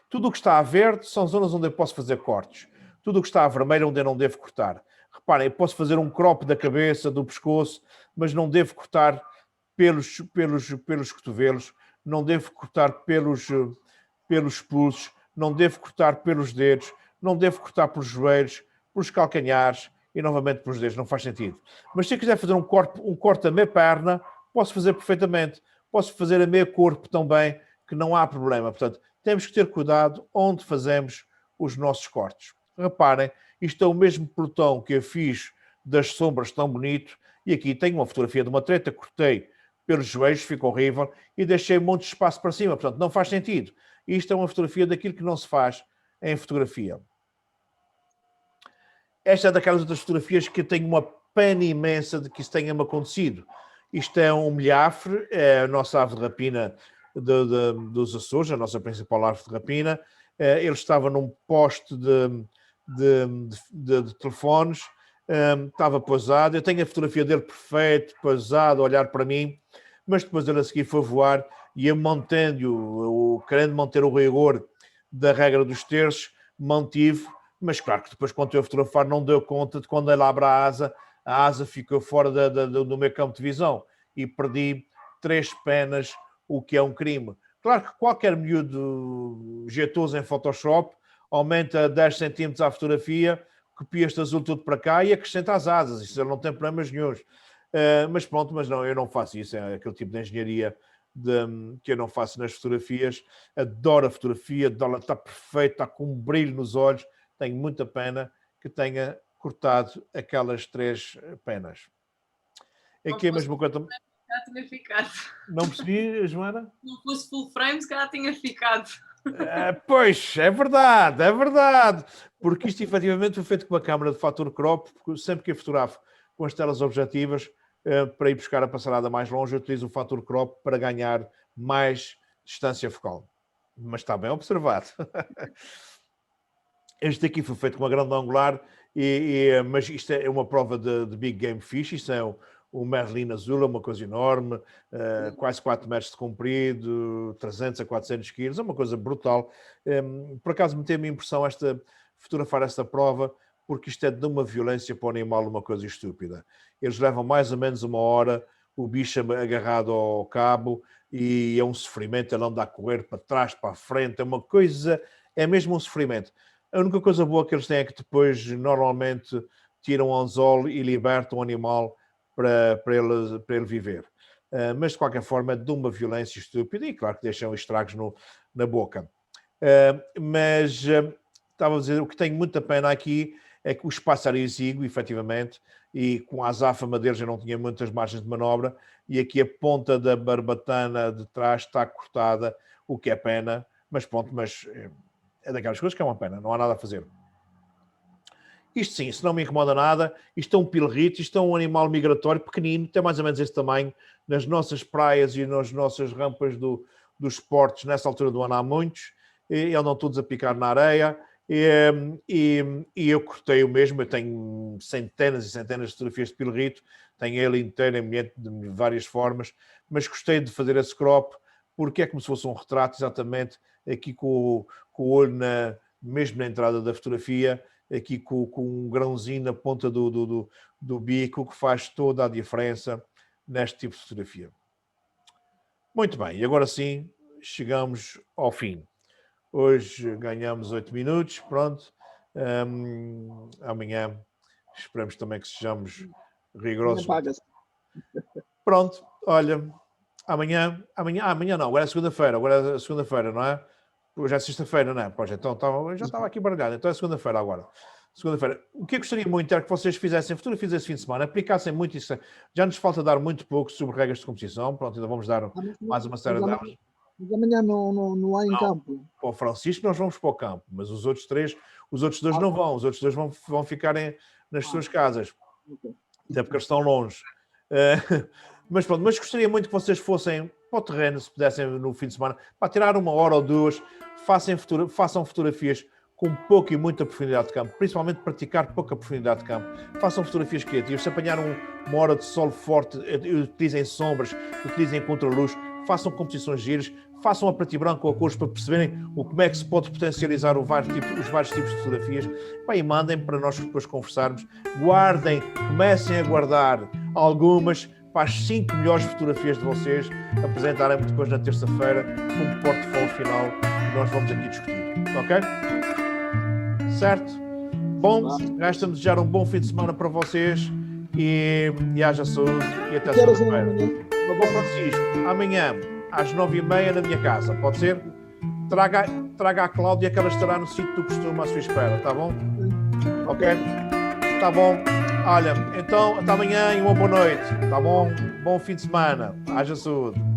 tudo o que está a verde são zonas onde eu posso fazer cortes. Tudo o que está a vermelho é onde eu não devo cortar. Reparem, eu posso fazer um crop da cabeça, do pescoço, mas não devo cortar pelos cotovelos, não devo cortar pelos pulsos, não devo cortar pelos dedos, não devo cortar pelos joelhos, pelos calcanhares, e novamente pelos dedos, não faz sentido. Mas se eu quiser fazer um corte a meia perna, posso fazer perfeitamente. Posso fazer a meio corpo também, que não há problema. Portanto, temos que ter cuidado onde fazemos os nossos cortes. Reparem, isto é o mesmo pelotão que eu fiz das sombras tão bonito, e aqui tenho uma fotografia de uma treta, cortei pelos joelhos, ficou horrível, e deixei um monte de espaço para cima, portanto não faz sentido. Isto é uma fotografia daquilo que não se faz em fotografia. Esta é daquelas outras fotografias que eu tenho uma pena imensa de que isso tenha-me acontecido. Isto é um milhafre, é a nossa ave de rapina dos Açores, a nossa principal ave de rapina. Ele estava num poste de telefones, estava pousado. Eu tenho a fotografia dele perfeito, pousado, a olhar para mim, mas depois ele a seguir foi voar e eu querendo manter o rigor da regra dos terços, mantive, mas claro que depois quando eu fotografar não deu conta de quando ele abre a asa ficou fora do meu campo de visão e perdi 3 penas, o que é um crime. Claro que qualquer miúdo jeitoso em Photoshop aumenta 10 cm a fotografia, copia este azul tudo para cá e acrescenta as asas, isso não tem problemas nenhuns. Mas pronto, mas não, eu não faço isso, é aquele tipo de engenharia que eu não faço nas fotografias. Adoro a fotografia, adoro, está perfeito, está com um brilho nos olhos. Tenho muita pena que tenha cortado aquelas 3 penas. Aqui é a mesma coisa. Já tinha ficado. Não percebi, Joana? Se não fosse full frame, se calhar tinha ficado. Pois, é verdade. Porque isto efetivamente foi feito com uma câmara de fator crop, porque sempre que eu fotografo com as telas objetivas, para ir buscar a passarada mais longe, eu utilizo o fator crop para ganhar mais distância focal. Mas está bem observado. Este aqui foi feito com uma grande angular, mas isto é uma prova de Big Game Fish. Isto é o Merlin azul, é uma coisa enorme, quase 4 metros de comprido, 300 a 400 quilos, é uma coisa brutal. Por acaso me teve a impressão fotografar esta prova, porque isto é de uma violência para o animal, uma coisa estúpida. Eles levam mais ou menos 1 hora, o bicho agarrado ao cabo, e é um sofrimento, ele anda a correr para trás, para a frente, é uma coisa, é mesmo um sofrimento. A única coisa boa que eles têm é que depois, normalmente, tiram o anzol e libertam o animal para ele viver. Mas, de qualquer forma, é de uma violência estúpida e, claro, que deixam estragos na boca. Mas, estava a dizer, o que tenho muita pena aqui é que o espaço era exíguo, efetivamente, e com a azáfama deles eu não tinha muitas margens de manobra, e aqui a ponta da barbatana de trás está cortada, o que é pena, mas pronto, é daquelas coisas que é uma pena, não há nada a fazer. Isto sim, isso não me incomoda nada. Isto é um pilrito, isto é um animal migratório pequenino, tem mais ou menos esse tamanho. Nas nossas praias e nas nossas rampas dos portos, nessa altura do ano há muitos, e andam todos a picar na areia, e eu cortei o mesmo. Eu tenho centenas e centenas de fotografias de pilrito, tenho ele inteiro de várias formas, mas gostei de fazer esse crop, porque é como se fosse um retrato, exatamente, aqui com o olho mesmo na entrada da fotografia, aqui com um grãozinho na ponta do bico, que faz toda a diferença neste tipo de fotografia. Muito bem, e agora sim, chegamos ao fim. Hoje ganhamos 8 minutos, pronto. Amanhã esperamos também que sejamos rigorosos. Pronto, olha, amanhã não, agora é segunda-feira, não é? Hoje é sexta-feira, não é? Pois, então já estava aqui baralhado. Então é segunda-feira agora. Segunda-feira. O que eu gostaria muito era que vocês fizessem fotografias esse fim de semana, aplicassem muito isso. Já nos falta dar muito pouco sobre regras de competição. Pronto, ainda vamos dar mais uma série de aulas. Mas amanhã não há em campo. Para o Francisco nós vamos para o campo, mas os outros dois não vão. Os outros dois vão ficar nas suas casas. Até porque eles estão longe. Mas pronto, mas gostaria muito que vocês fossem para o terreno, se pudessem no fim de semana, para tirar 1 hora ou 2, façam fotografias com pouca e muita profundidade de campo, principalmente praticar pouca profundidade de campo. Façam fotografias criativas. Se apanharam 1 hora de sol forte, utilizem sombras, utilizem contraluz, façam composições giras, façam a preto e branco ou a cores para perceberem como é que se pode potencializar os vários tipos de fotografias. E mandem para nós depois conversarmos. Guardem, comecem a guardar algumas para as 5 melhores fotografias de vocês, apresentarem-me depois na terça-feira como portfólio final que nós vamos aqui discutir. Ok? Certo? Bom, resta-me desejar um bom fim de semana para vocês e haja saúde e até segunda-feira. Bom, Francisco, amanhã às 9h30 na minha casa, pode ser? Traga traga a Cláudia que ela estará no sítio do costume à sua espera, tá bom? Ok? Tá bom. Olha, então até amanhã e uma boa noite, tá bom? Bom fim de semana. Haja saúde.